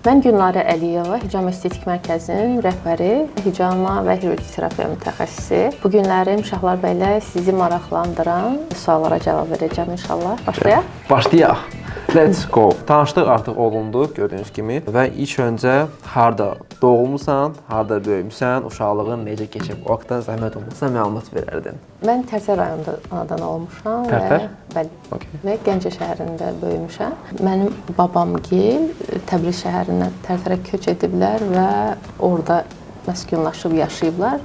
Mən Gülnarə Əliyeva, Hicam Estetik Mərkəzinin rəhbəri, hicama və hidroloji terapiya mütəxəssisi. Bu günləri Uşaqlar bəylə sizi maraqlandıran suallara cavab verəcəm inşallah. Başlayaq? Başlayaq. Let's go. Tanışlıq artıq olundu, gördüyünüz kimi. Və ilk öncə harda doğulmusan, harda böyümüsən, uşaqlığın necə keçib? O haqqda zəhmət olmasa məlumat verərdin. Mən Tərtər rayonunda anadan olmuşam və Gəncə şəhərində böyümüşəm. Mənim babamgil Təbriz şəhərindən Tərtərə köç ediblər və orada məskunlaşıb yaşayıblar.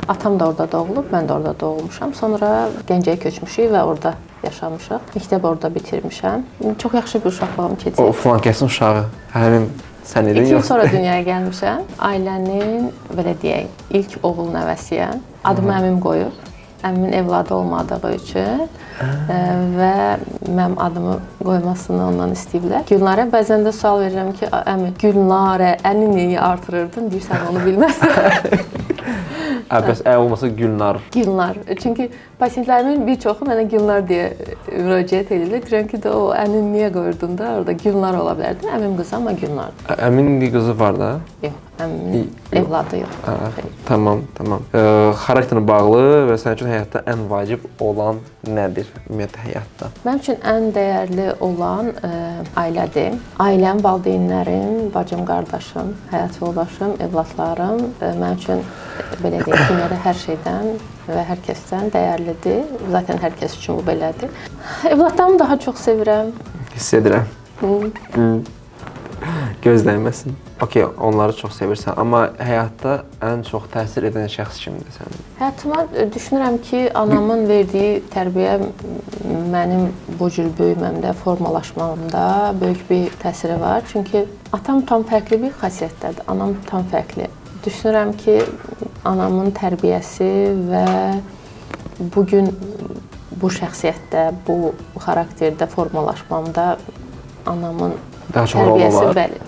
Atam da orada doğulub, mən də orada doğulmuşam. Sonra Gəncəyə köçmüşük və orada yaşamışıq. Məktəb orada bitirmişəm. Çox yaxşı bir uşaqlığım keçib. O flankəsin uşağı, həmin sən idin? 2 il sonra dünyaya gəlmişəm. Ailənin, belə deyək, ilk oğul nəvəsiyəm. Adımı əmim qoyub. Əmimin evladı olmadığı üçün və mənim adımı qoymasını ondan istəyiblər. Gülnarə, bəzən də sual verirəm ki, əmi, Gülnarə, əni niyə artırırdın? Deyirsən, onu bilməzsən. Bəs olmasa Gülnar. Gülnar. Çünki pasientlərimin bir çoxu mənə Gülnar deyə müraciət edirlər. Deyirəm ki, o ənin niyə qoyurdun da? Orada Gülnar ola bilərdi. Əmim qızı, amma Gülnar. Əmin qızı var da? Yox, əmimin evladı yox. Tamam. Xarakterlə bağlı və sənin üçün həyatda ən vacib olan nədir ümumiyyətlə həyatda? Mənim üçün ən dəyərli olan ailədir. Ailəm, valideynlərim, bacım, qardaşım, həyat yoldaşım, evladlarım mənim üçün belə deyək, dünyada hər şeydən və hər kəsdən dəyərlidir. Zaten hər kəs üçün bu belədir. Evladlarımı daha çox sevirəm. Hiss edirəm. Gözlənməsin. Okey, onları çox sevirsən, amma həyatda ən çox təsir edən şəxs kimdir sənin? Həyatıma düşünürəm ki, anamın verdiyi tərbiyə mənim bu cür böyüməmdə, formalaşmamda böyük bir təsiri var. Çünki atam tam fərqli bir xasiyyətdədir, anam tam fərqli. Düşünürəm ki, anamın tərbiyəsi və bugün bu şəxsiyyətdə, bu xarakterdə formalaşmamda anamın tərbiyəsi, bəli,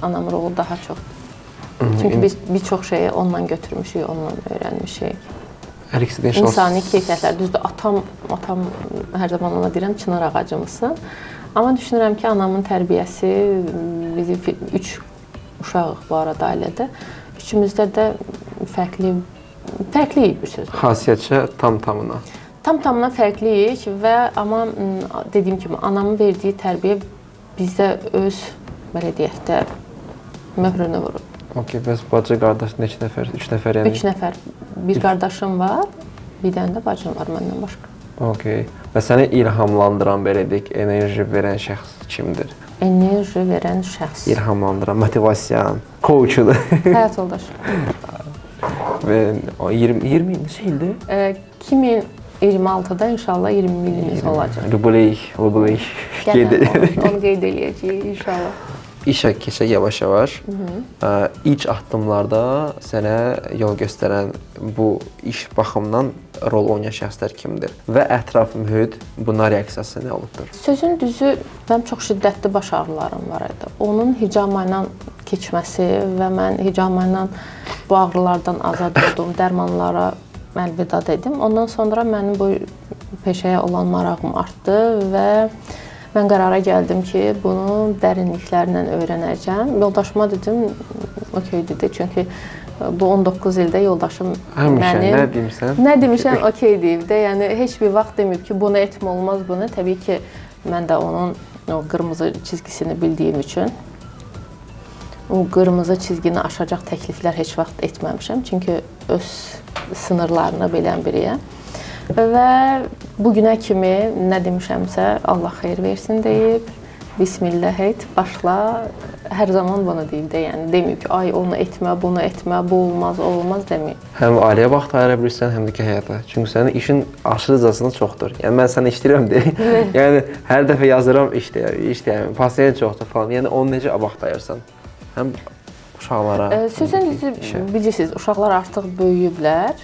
anamın rolu daha çoxdur. Çünki biz bir çox şeyi ondan götürmüşük, ondan öyrənmişik. İnsani keyfiyyətlər, düzdür, atam hər zaman ona deyirəm, çınar ağacımızsın. Amma düşünürəm ki, anamın tərbiyəsi, bizi 3 uşağıq bu arada ailədə. Üçümüzdə də fərqliyik bir sözlə. Xasiyyətcə tam-tamına. Tam-tamına fərqliyik və amma dediyim kimi, anamın verdiyi tərbiyə bizdə öz, belə deyək də, möhrünü vurur. Okey, bəs bacı, qardaş neçə nəfər? 3 nəfər yəni? 3 nəfər. Bir qardaşım var, bir dənə də bacım var məndən başqa. Okey. Və səni ilhamlandıran, belə deyək, enerji verən şəxs kimdir? Enerji verən şəxs. İlhamlandıran, motivasiyan, coachudur. Həyat yoldaşı. Və 20 neçə ildir? 2026-da inşallah 20 ilimiz olacaq. Rubleyik. Onu qeyd eləyəcəyik inşallah. İşə keçək yavaş-yavaş. İlk addımlarda sənə yol göstərən bu iş baxımından rol oynayan şəxslər kimdir? Və ətraf mühit buna reaksiyası nə olubdur? Sözün düzü, mənim çox şiddətli baş ağrılarım var idi. Onun hicama ilə keçməsi və mən hicama ilə bu ağrılardan azad oldum, dərmanlara əlvida dedim. Ondan sonra mənim bu peşəyə olan marağım artdı və mən qərara gəldim ki, bunu dərinliklərlə öyrənəcəm. Yoldaşıma dedim, okey dedi, çünki bu 19 ildə yoldaşım mənim... Nə demişəm, okey deyib də, yəni heç bir vaxt deməyib ki, bunu etmə olmaz, bunu. Təbii ki, mən də onun o qırmızı çizgisini bildiyim üçün o qırmızı çizgini aşacaq təkliflər heç vaxt etməmişəm, çünki öz sınırlarını bilən biriyəm. Və bugünə kimi nə demişəmsə, Allah xeyir versin deyib, bismillah et, başla, hər zaman bunu deyib də, yəni deməyib ki, ay onu etmə, bunu etmə, bu olmaz, o olmaz deməyib. Həm ailəyə vaxt ayıra bilirsən, həm də ki həyata. Çünki sənin işin aşırıcasına çoxdur. Yəni mən sənə işləyirəm deyək. Yəni hər dəfə yazıram işləyəm, pasiyent çoxdur falan. Yəni onu necə vaxt ayırsan? Həm uşaqlara. Sözün düzü, bilirsiniz, uşaqlar artıq böyüyüblər.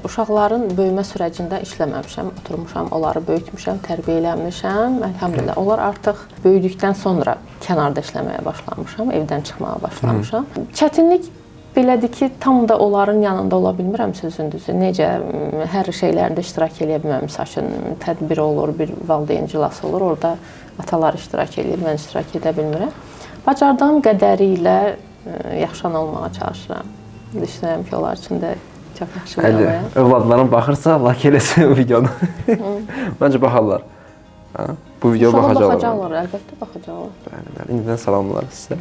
Uşaqların böyümə sürəcində işləməmişəm, oturmuşam, onları böyütmüşəm, tərbiyə eləmişəm. Əlhamdülillah, onlar artıq böyüdükdən sonra kənarda işləməyə başlamışam, evdən çıxmağa başlamışam. Çətinlik belədir ki, tam da onların yanında ola bilmirəm sözün düzü. Necə, hər şeylərində iştirak eləyə bilməm. Məsəl üçün, tədbir olur, bir valideyn iclası olur, orada atalar iştirak edir, mən iştirak edə bilmirəm. Bacardığım qədəri ilə yaxşı ana olmağa çalışıram. Düşünürəm ki, onlar üçün də çox yaxşı bir anayam. Övladların baxırsa, like eləsin videonu. Məncə baxarlar. Bu videoya baxacaqlar. Baxacaqlar, əlbəttə baxacaqlar. Bəli, indidən salamlar sizə.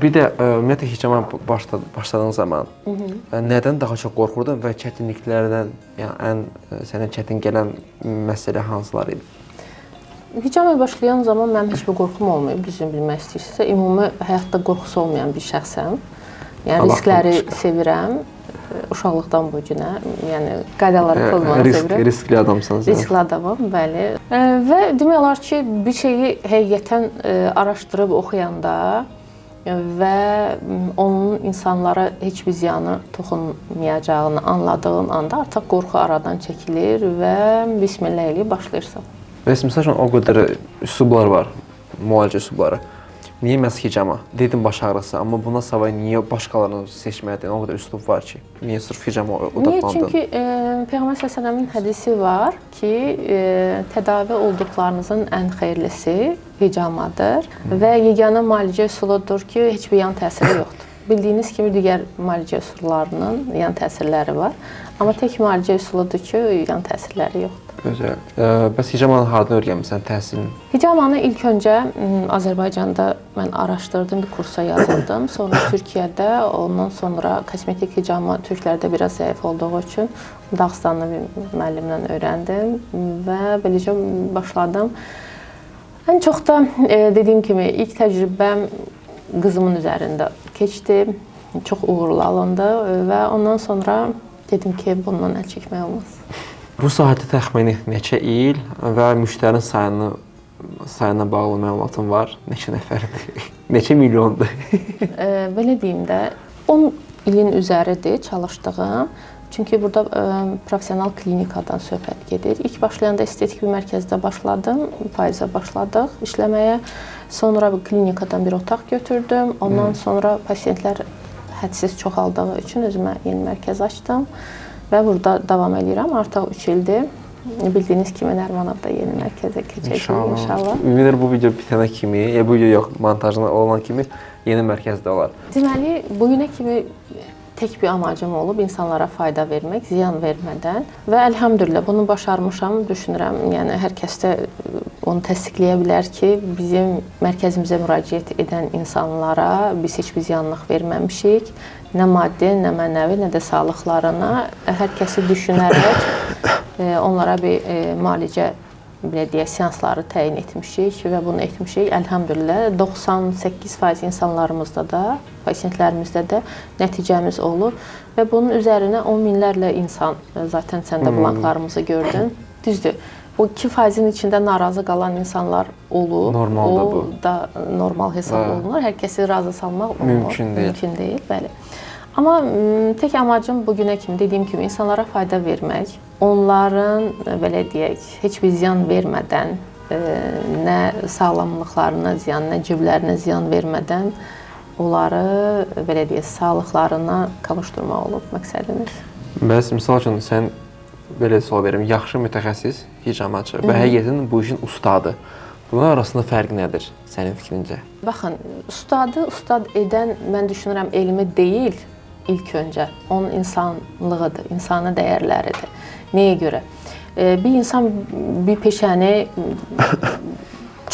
Bir də ümumiyyətlə hicama başladığın zaman nədən daha çox qorxurdun və çətinliklərdən, yəni ən sənə çətin gələn məsələ hansılar idi? Hicama başlayan zaman mənim heç bir qorxum olmayıb, düzünü bilmək istəyirsinizsə. Ümumi həyatda qorxusu olmayan bir şəxsəm. Yəni riskləri sevirəm. Uşaqlıqdan bu günə, yəni qaydaları pozmağı sevirəm. Riskli adamsınız. Riskli adamam, bəli. Və demək olar ki, bir şeyi həqiqətən araşdırıb oxuyanda və onun insanlara heç bir ziyanı toxunmayacağını anladığın anda artıq qorxu aradan çəkilir və bismillah eləyib başlayırsan. Və məsəl üçün o qədər üslublar var, müalicə üslubları. Niyə məhz hicama? Dedim baş ağrısı, amma buna savay niyə başqalarını seçmədin? O qədər üslub var ki, niyə sırf hicama odaqlandın? Niyə? Çünki Peyğəmbər s.ə.v-in hədisi var ki, tədavi olduqlarınızın ən xeyirlisi hicamadır və yeganə müalicə üsuludur ki, heç bir yan təsiri yoxdur. Bildiyiniz kimi digər müalicə üsullarının yan təsirləri var, amma tək müalicə üsuludur ki, yan təsirləri yoxdur. Gözəl. Bəs hicamanı hardan öyrənmisən təhsilini? Hicamanı ilk öncə Azərbaycanda mən araşdırdım, bir kursa yazıldım. Sonra Türkiyədə, ondan sonra kosmetik hicama türklərdə biraz zəif olduğu üçün Dağıstanlı bir müəllimdən öyrəndim və beləcə başladım. Ən çox da dediyim kimi ilk təcrübəm qızımın üzərində keçdi. Çox uğurlu alındı və ondan sonra dedim ki, bundan əl çəkmək olmaz. Bu sahədə təxmini neçə il və müştərinin sayına bağlı məlumatın var? Neçə nəfərdir? Neçə milyondur? Belə deyim də, 10 ilin üzəridir çalışdığım. Çünki burada professional klinikadan söhbət gedir. İlk başlayanda estetik bir mərkəzdə başladım, payıza başladıq işləməyə. Sonra klinikadan bir otaq götürdüm. Ondan sonra pasientlər hədsiz çoxaldığı üçün özümə yeni mərkəz açdım. Və burada davam edirəm. Artıq 3 ildir. Bildiyiniz kimi Nərmanabda yeni mərkəzə keçəcəyik inşallah. Ümidlər bu video bitənə kimi, bu video yox, montajına olan kimi yeni mərkəzdə olar. Deməli, bugünə kimi tək bir amacım olub insanlara fayda vermək, ziyan vermədən və əlhəmdülillah bunu başarmışam, düşünürəm. Yəni hər kəs də onu təsdiqləyə bilər ki, bizim mərkəzimizə müraciət edən insanlara biz heç bir ziyanlıq verməmişik. Nə maddi, nə mənəvi, nə də sağlıqlarına hər kəsi düşünərək onlara bir müalicə, belə deyək, seansları təyin etmişik və bunu etmişik. Əlhəmdülillah 98% insanlarımızda da, pasientlərimizdə də nəticəmiz olur və bunun üzərinə 10 minlərlə insan, zaten sən də blanklarımızı gördün. Düzdür. O 2%-in içində narazı qalan insanlar olur. Normaldır bu. O da normal hesab olunur. Hər kəsi razı salmaq mümkün deyil. Mümkün deyil, bəli. Amma tək amacım bugünə kimi, dediyim kimi, insanlara fayda vermək, onların, belə deyək, heç bir ziyan vermədən, nə sağlamlıqlarına ziyan, nə ciblərinə ziyan vermədən onları, belə deyək, sağlıqlarına qavuşdurmaq olub məqsədimiz. Bəs, misal üçün, sən belə sual verim, yaxşı mütəxəssis hicamaçı və həqiqətən bu işin ustadı. Bunlar arasında fərq nədir sənin fikrincə? Baxın, ustad edən, mən düşünürəm, elmi deyil ilk öncə. Onun insanlığıdır, insani dəyərləridir. Nəyə görə? Bir insan bir peşəni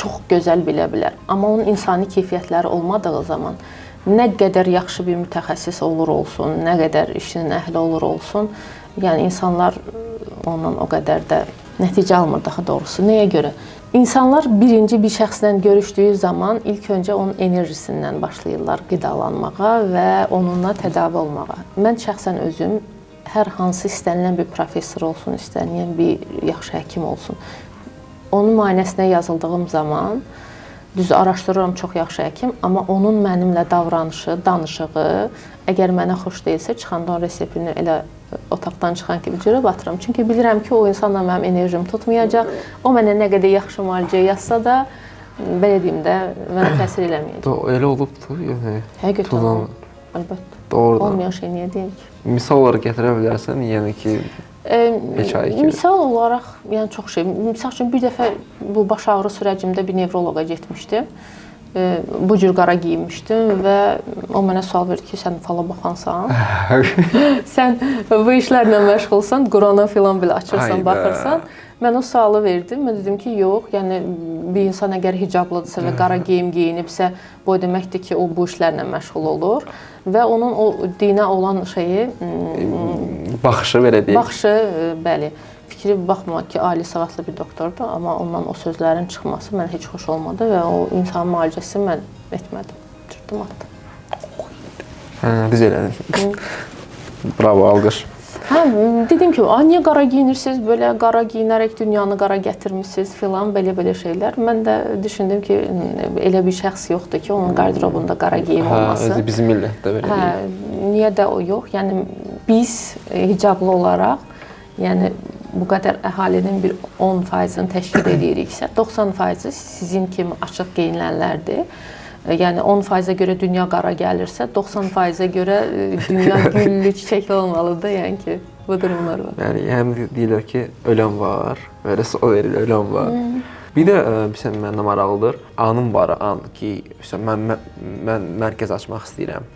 çox gözəl bilə bilər, amma onun insani keyfiyyətləri olmadığı zaman nə qədər yaxşı bir mütəxəssis olur olsun, nə qədər işinin əhli olur olsun, yəni insanlar ondan o qədər də nəticə almır daha doğrusu. Nəyə görə? İnsanlar birinci bir şəxslə görüşdüyü zaman ilk öncə onun enerjisindən başlayırlar qidalanmağa və onunla tədavi olmağa. Mən şəxsən özüm hər hansı istənilən bir professor olsun, istənilən bir yaxşı həkim olsun, onun müayinəsinə yazıldığım zaman düz araşdırıram, çox yaxşı həkim, amma onun mənimlə davranışı, danışığı, əgər mənə xoş deyilsə, çıxanda o reseptini elə otaqdan çıxan kimi cürə batıram. Çünki bilirəm ki, o insanla mənim enerjim tutmayacaq. O mənə nə qədər yaxşı müalicə yazsa da, belə deyim də, mənə təsir eləməyəcək. Elə olubdur, yəni. Həqiqətən olub, əlbəttə. Doğrudan. Olmayan şey niyə deyim ki? Misal olaraq gətirə bilərsən, yəni ki, misal olaraq, yəni çox şey. Misal üçün, bir dəfə bu baş ağrı sürəcimdə bir nevroloqa getmişdim. bu cür qara geyinmişdim və o mənə sual verdi ki, sən fala baxansan, sən bu işlərlə məşğulsan, Qurana filan belə açırsan, baxırsan. Mən o sualı verdim. Mən dedim ki, yox, yəni bir insan əgər hicablıdırsa və qara geyim geyinibsə, bu deməkdir ki, o bu işlərlə məşğul olur və onun o dinə olan şeyi baxışı belə deyək. Baxışı, bəli. Fikri baxma ki, ali savadlı bir doktordur, amma ondan o sözlərin çıxması mənə heç xoş olmadı və o insan müalicəsini mən etmədim. Cırdım atdım. Düz elədin. Bravo, alqış. Hə, dedim ki, niyə qara geyinirsiniz, belə qara geyinərək dünyanı qara gətirmisiniz filan, belə şeylər. Mən də düşündüm ki, elə bir şəxs yoxdur ki, onun qarderobunda qara geyim olması. Hə, bizim millətdə belə deyil. Niyə də o yox? Yəni biz hicablı olaraq, yəni bu qədər əhalinin bir 10%-ni təşkil ediriksə, 90%-i sizin kimi açıq geyinənlərdir. Yəni 10%-ə görə dünya qara gəlirsə, 90%-ə görə dünya güllü, çiçəkli olmalıdır. Yəni ki, bu durumlar var. Yəni həm deyirlər ki, ölən var, belə sual verir, ölən var. Bir də mənə maraqlıdır. Anım var, an ki, mən mərkəz açmaq istəyirəm.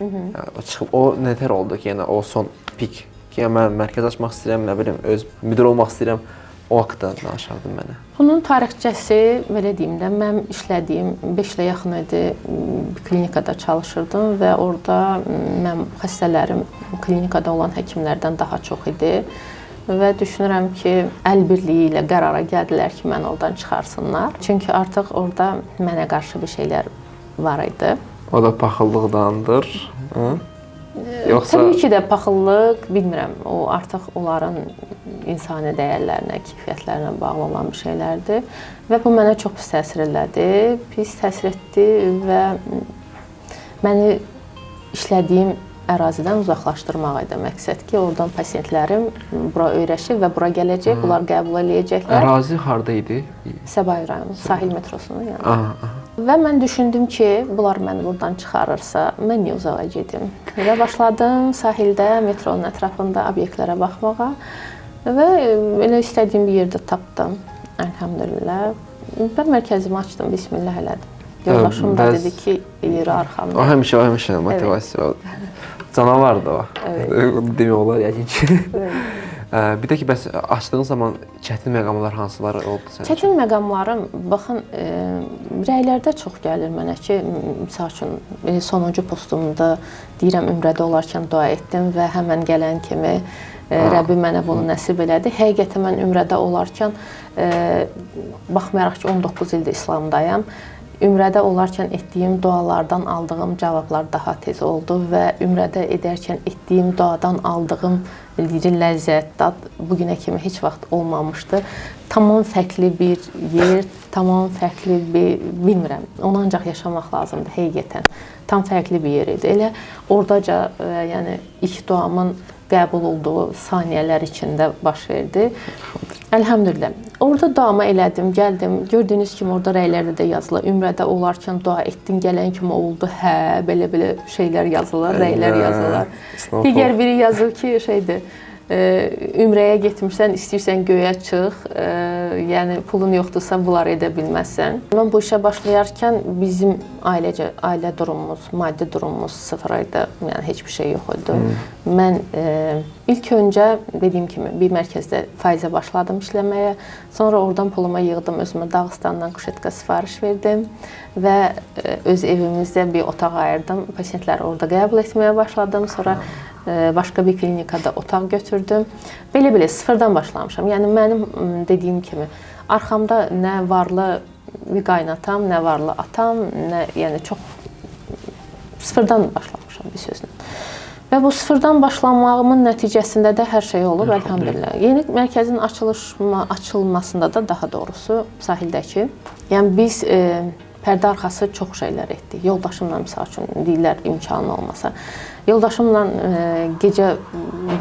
Çıxıb o nətər oldu ki, yəni o son pik ki, mən mərkəz açmaq istəyirəm, nə bilim, öz müdir olmaq istəyirəm. O haqqda danışardın mənə. Bunun tarixçəsi, belə deyim də, mən işlədiyim 5 ilə yaxın idi bir klinikada çalışırdım və orada mən xəstələrim klinikada olan həkimlərdən daha çox idi və düşünürəm ki, əl birliyi ilə qərara gəldilər ki, məni oradan çıxarsınlar. Çünki artıq orada mənə qarşı bir şeylər var idi. O da paxıllıqdandır. Yoxsa... Təbii ki də paxıllıq, bilmirəm, o artıq onların insani dəyərlərinə, keyfiyyətlərinə bağlı olan bir şeylərdir və bu mənə çox pis təsir elədi, pis təsir etdi və məni işlədiyim ərazidən uzaqlaşdırmaq idi məqsəd ki, oradan pasientlərim bura öyrəşir və bura gələcək, bunlar qəbul eləyəcəklər. Ərazi harda idi? Səbail rayonu, sahil metrosunu yəni. Və mən düşündüm ki, bunlar məni buradan çıxarırsa, mən niyə uzağa gedim? Və başladım sahildə, metronun ətrafında obyektlərə baxmağa və elə istədiyim bir yerdə tapdım, əlhəmdülillah. Və mərkəzimi açdım, bismillah elədim. Yoldaşım da dedi ki, yeri arxamda. O həmişə motivasiya oldu. Canavardır o. Demək olar yəqin ki. Bir də ki, bəs açdığın zaman çətin məqamlar hansıları oldu sənin üçün? Çətin məqamlarım, baxın, rəylərdə çox gəlir mənə ki, misal üçün, sonuncu postumda deyirəm, ümrədə olarkən dua etdim və həmən gələn kimi Rəbbim mənə bunu nəsib elədi. Həqiqətən mən ümrədə olarkən, baxmayaraq ki, 19 ildir İslamdayam, ümrədə olarkən etdiyim dualardan aldığım cavablar daha tez oldu və ümrədə edərkən etdiyim duadan aldığım ləzzət, dad bugünə kimi heç vaxt olmamışdı. Tamam fərqli bir yer, tamam fərqli bir, bilmirəm, onu ancaq yaşamaq lazımdır həqiqətən. Tam fərqli bir yer idi. Elə oradaca, yəni ilk duamın qəbul olduğu saniyələr içində baş verdi. Əlhəmdülillah. Orada duamı elədim, gəldim. Gördüyünüz kimi orada rəylərdə də yazılır. Ümrədə olarkən dua etdin, gələn kimi oldu. Hə, belə şeylər yazılır, rəylər yazılır. Digər biri yazır ki, şeydir. Ümrəyə getmirsən, istəyirsən göyə çıx, yəni pulun yoxdursa bunları edə bilməzsən. Mən bu işə başlayarkən bizim ailə durumumuz, maddi durumumuz sıfır idi, yəni heç bir şey yox idi. Mən ilk öncə dediyim kimi bir mərkəzdə faizə başladım işləməyə, sonra oradan pulumu yığdım, özümə Dağıstandan kuşetka sifariş verdim və öz evimizdə bir otaq ayırdım, pasientləri orada qəbul etməyə başladım, sonra başqa bir klinikada otaq götürdüm. Belə sıfırdan başlamışam. Yəni mənim dediyim kimi arxamda nə varlı bir qaynatam, nə varlı atam, nə yəni çox sıfırdan başlamışam bir sözlə. Və bu sıfırdan başlamağımın nəticəsində də hər şey olub, əlhəmdülillah. Yeni mərkəzin açılmasında da daha doğrusu sahildəki. Yəni biz pərdə arxası çox şeylər etdik. Yoldaşımla misal üçün deyirlər imkanı olmasa. Yoldaşımla gecə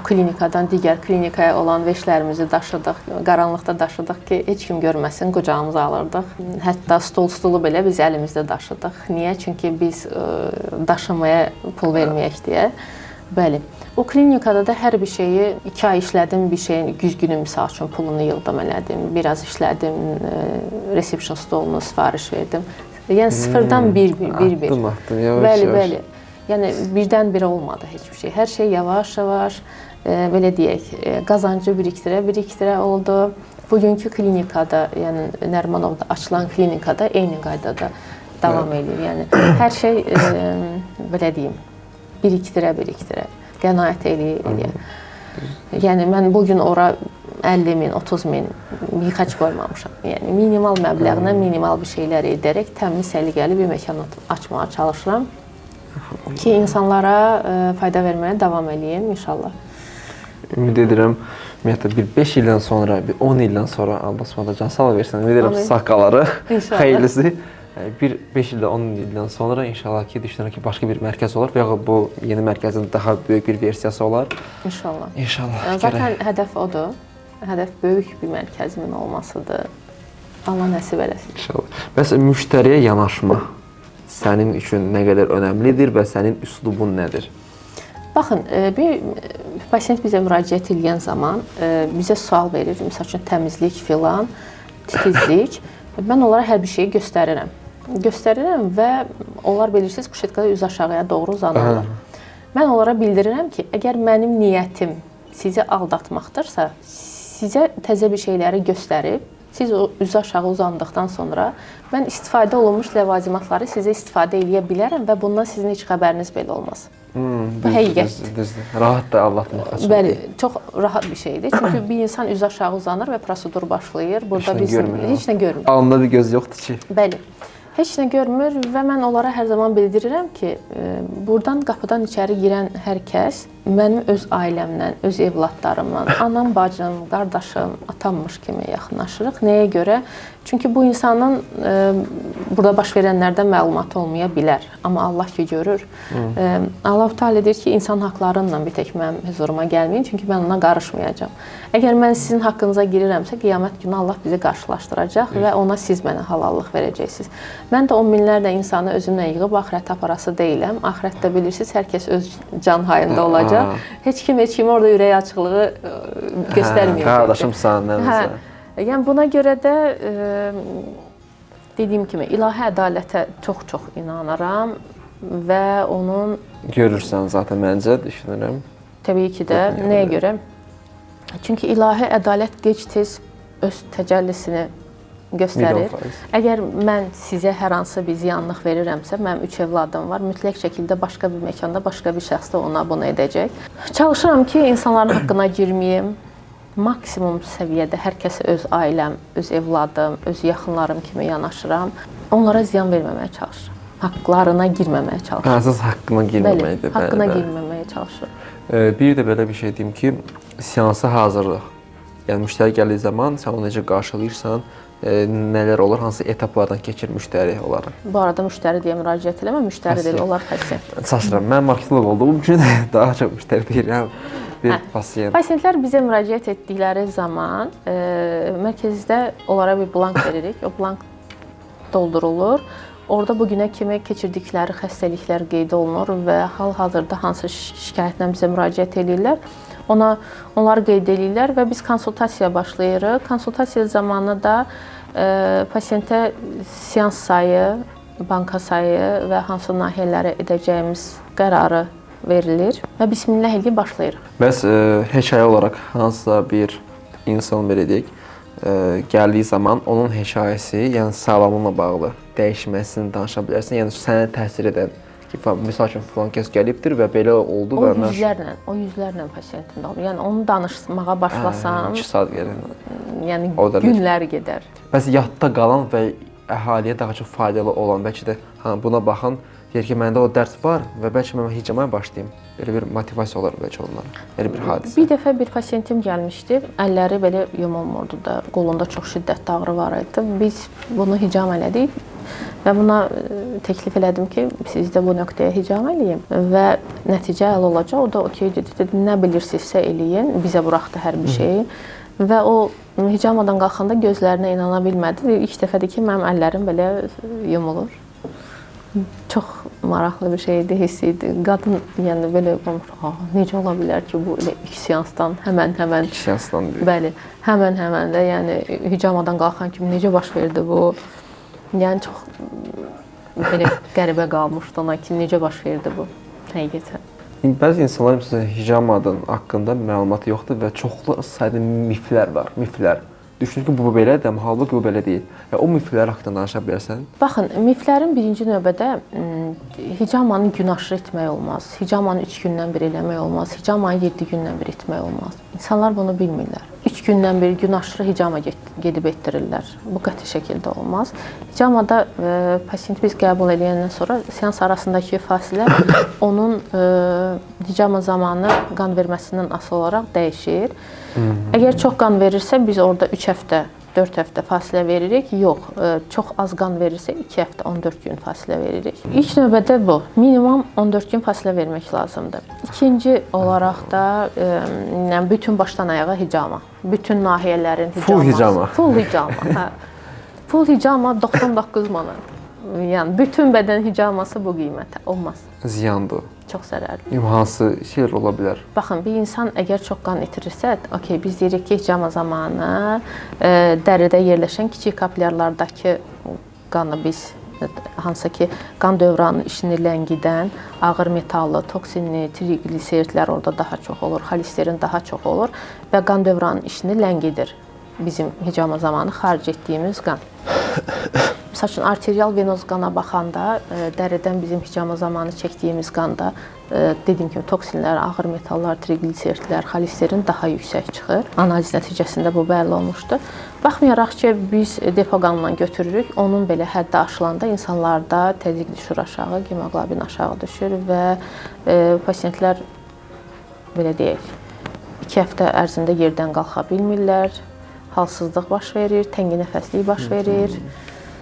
klinikadan digər klinikaya olan veşlərimizi daşıdıq, qaranlıqda daşıdıq ki, heç kim görməsin, qucağımıza alırdıq. Hətta stulu belə biz əlimizdə daşıdıq. Niyə? Çünki biz daşımaya pul verməyək deyə. Bəli. O klinikada da hər bir şeyi 2 ay işlədim, bir şeyin güzgünü misal üçün pulunu yığdım elədim, biraz işlədim, resepsiyon stolunu sifariş verdim. Yəni sıfırdan bir. Addım, yavaş. Bəli. Yəni birdən-birə olmadı heç bir şey. Hər şey yavaş-yavaş, belə deyək, qazancı birikdirə oldu. Bugünkü klinikada, yəni Nərimanovda açılan klinikada eyni qaydada davam edir. Yəni hər şey belə deyim, birikdirə, qənaət eləyə. Yəni mən bu gün ora 50 min, 30 min yıxac qoymamışam. Yəni minimal məbləğlə minimal bir şeylər edərək təmiz, səliqəli bir məkan açmağa çalışıram ki, insanlara fayda verməyə davam edeyim inşallah. Ümid edirəm, ümumiyyətlə bir 5 ildən sonra, bir 10 ildən sonra Allah Subhanahu can sağ versin. Ümid edirəm saqqaları xeyirlisi. Bir 5 ildən 10 ildən sonra inşallah ki, düşünürəm ki, başqa bir mərkəz olar və ya bu yeni mərkəzin daha böyük bir versiyası olar. İnşallah. İnşallah. Zaten hədəf odur. Hədəf böyük bir mərkəzimin olmasıdır. Allah nəsib eləsin. İnşallah. Bəs müştəriyə yanaşma sənin üçün nə qədər önəmlidir və sənin üslubun nədir? Baxın, bir pasiyent bizə müraciət edən zaman bizə sual verir, məsəl üçün təmizlik filan, titizlik. Mən onlara hər bir şeyi göstərirəm və onlar bilirsiniz, kuşetkada üz aşağıya doğru uzanırlar. Mən onlara bildirirəm ki, əgər mənim niyyətim sizi aldatmaqdırsa, sizə təzə bir şeyləri göstərib, siz o üz aşağı uzandıqdan sonra mən istifadə olunmuş ləvazimatları sizə istifadə edə bilərəm və bundan sizin heç xəbəriniz belə olmaz. Bu həqiqətdir. Düzdür. Rahat da aldatmaq açıq. Bəli, çox rahat bir şeydir. Çünki bir insan üz aşağı uzanır və prosedur başlayır. Burada biz heç nə görmürük. Alnında bir göz yoxdur ki. Bəli. Heç nə görmür və mən onlara hər zaman bildirirəm ki, buradan qapıdan içəri girən hər kəs mənim öz ailəmlə, öz evladlarımla, anam, bacım, qardaşım, atammış kimi yaxınlaşırıq. Nəyə görə? Çünki bu insanın burada baş verənlərdən məlumatı olmaya bilər. Amma Allah ki görür. Allah-u Teala deyir ki, insan haqlarınla bir tək mənim huzuruma gəlməyin, çünki mən ona qarışmayacağam. Əgər mən sizin haqqınıza girirəmsə, qiyamət günü Allah bizi qarşılaşdıracaq və ona siz mənə halallıq verəcəksiniz. Mən də on minlərlə insanı özümlə yığıb axirət aparası deyiləm. Axirətdə bilirsiniz, hər kəs öz can hayında olacaq. Heç kim orada ürək açıqlığı göstərməyəcək. Qardaşımsan, nəvəsə. Yəni buna görə də dediyim kimi ilahi ədalətə çox inanıram və onun görürsən zaten məncə düşünürəm. Təbii ki də. Nəyə görə? Çünki ilahi ədalət gec-tez öz təcəllisini göstərir. Əgər mən sizə hər hansı bir ziyanlıq verirəmsə, mənim 3 evladım var, mütləq şəkildə başqa bir məkanda, başqa bir şəxs də ona bunu edəcək. Çalışıram ki, insanların haqqına girməyim. Maksimum səviyyədə hər kəsə öz ailəm, öz evladım, öz yaxınlarım kimi yanaşıram. Onlara ziyan verməməyə çalışıram. Haqqlarına girməməyə çalışıram. Əsas haqqına girməməkdir. Bəli, haqqına girməməyə çalışıram. Bir də belə bir şey deyim ki, seansa hazırlıq. Yəni müştəri gəldiyi zaman sən onu necə qarşılayırsan, nələr olur, hansı etaplardan keçir müştəri olaraq? Bu arada müştəri deyə müraciət eləmə, müştəri deyil, onlar pasiyent. Çaşıram, mən marketinq olduğum üçün daha çox müştəri deyirəm. Bir pasiyent. Pasiyentlər bizə müraciət etdikləri zaman mərkəzdə onlara bir blank veririk. O blank doldurulur. Orada bu günə kimi keçirdikləri xəstəliklər qeyd olunur və hal-hazırda hansı şikayətlə bizə müraciət edirlər. Onları qeyd edirlər və biz konsultasiyaya başlayırıq. Konsultasiya zamanı da pasiyentə seans sayı, banka sayı və hansı nahiyələrə edəcəyimiz qərarı verilir və bismillah eləyib başlayırıq. Bəs hekayə olaraq hansısa bir insan belə deyək, gəldiyi zaman onun hekayəsi, yəni sağlamlığına bağlı dəyişməsini danışa bilərsən. Yəni sənə təsir edən ki, misal üçün filan kəs gəlibdir və belə oldu və o yüzlərlə pasiyentin olub. Yəni onu danışmağa başlasam 2 saat gəlir. Yəni günlər gedər. Bəs yadda qalan və əhaliyə daha çox faydalı olan, bəlkə də buna baxan deyir ki, məndə o dərd var və bəlkə mən hicamaya başlayayım. Belə bir motivasiya olar bəlkə onlara. Belə bir hadisə. Bir dəfə bir pasiyentim gəlmişdi. Əlləri belə yumulmurdu da, qolunda çox şiddətli ağrı var idi. Biz bunu hicam elədik və buna təklif elədim ki, siz də bu nöqtəyə hicam eləyin və nəticə əla olacaq. O da okey dedi, nə bilirsinizsə eləyin, bizə buraxdı hər bir şeyi. Və o hicamadan qalxanda gözlərinə inana bilmədi. İlk dəfədir ki, mənim əllərim belə yumulur. Çox maraqlı bir şeydi, hiss idi. Qadın yəni belə necə ola bilər ki, bu elə 2 seansdan həmən 2 seansdan deyir. Bəli, həmən də yəni hicamadan qalxan kimi necə baş verdi bu? Yəni çox belə qəribə qalmışdı ona ki, necə baş verdi bu həqiqətən. Bəzi insanlar məsələn hicab adının haqqında məlumatı yoxdur və çoxlu sayda miflər var, miflər. Düşünür ki, bu belədir, amma halbuki bu belə deyil. Və o miflər haqqında danışa bilərsən? Baxın, miflərin birinci növbədə hicamanı gün aşırı etmək olmaz. Hicamanı 3 gündən bir eləmək olmaz. Hicamanı 7 gündən bir etmək olmaz. İnsanlar bunu bilmirlər. 3 gündən bir gün aşırı hicama gedib etdirirlər. Bu qəti şəkildə olmaz. Hicamada pasiyenti biz qəbul edəndən sonra seans arasındakı fasilə onun hicama zamanı qan verməsindən asılı olaraq dəyişir. Əgər çox qan verirsə, biz orada 3 həftə, 4 həftə fasilə veririk. Yox, çox az qan verirsə 2 həftə, 14 gün fasilə veririk. İlk növbədə bu. Minimum 14 gün fasilə vermək lazımdır. İkinci olaraq da bütün başdan ayağa hicama. Bütün nahiyələrin hicaması. Full hicama. Full hicama, hə. Full hicama 99 manat. Yəni bütün bədən hicaması bu qiymətə olmaz. Ziyandır. Çox zərərli. Hansı şeylər ola bilər? Baxın, bir insan əgər çox qan itirirsə, biz deyirik ki, hicama zamanı dəridə yerləşən kiçik kapilyarlardakı qanı biz hansı ki qan dövranının işini ləngidən ağır metallı, toksinli, triqliseritlər orada daha çox olur, xolesterin daha çox olur və qan dövranının işini ləngidir. Bizim hicama zamanı xaric etdiyimiz qan. Məsəl üçün, arterial venoz qana baxanda, dəridən bizim hicama zamanı çəkdiyimiz qanda, dediyim kimi, toksinlər, ağır metallar, triqliseritlər, xolesterin daha yüksək çıxır. Analiz nəticəsində bu bəlli olmuşdur. Baxmayaraq ki, biz depo qanla götürürük, onun belə həddi aşılanda insanlarda təzyiq düşür aşağı, hemoqlobin aşağı düşür və pasiyentlər, belə deyək, 2 həftə ərzində yerdən qalxa bilmirlər, halsızlıq baş verir, təngi nəfəslik baş verir,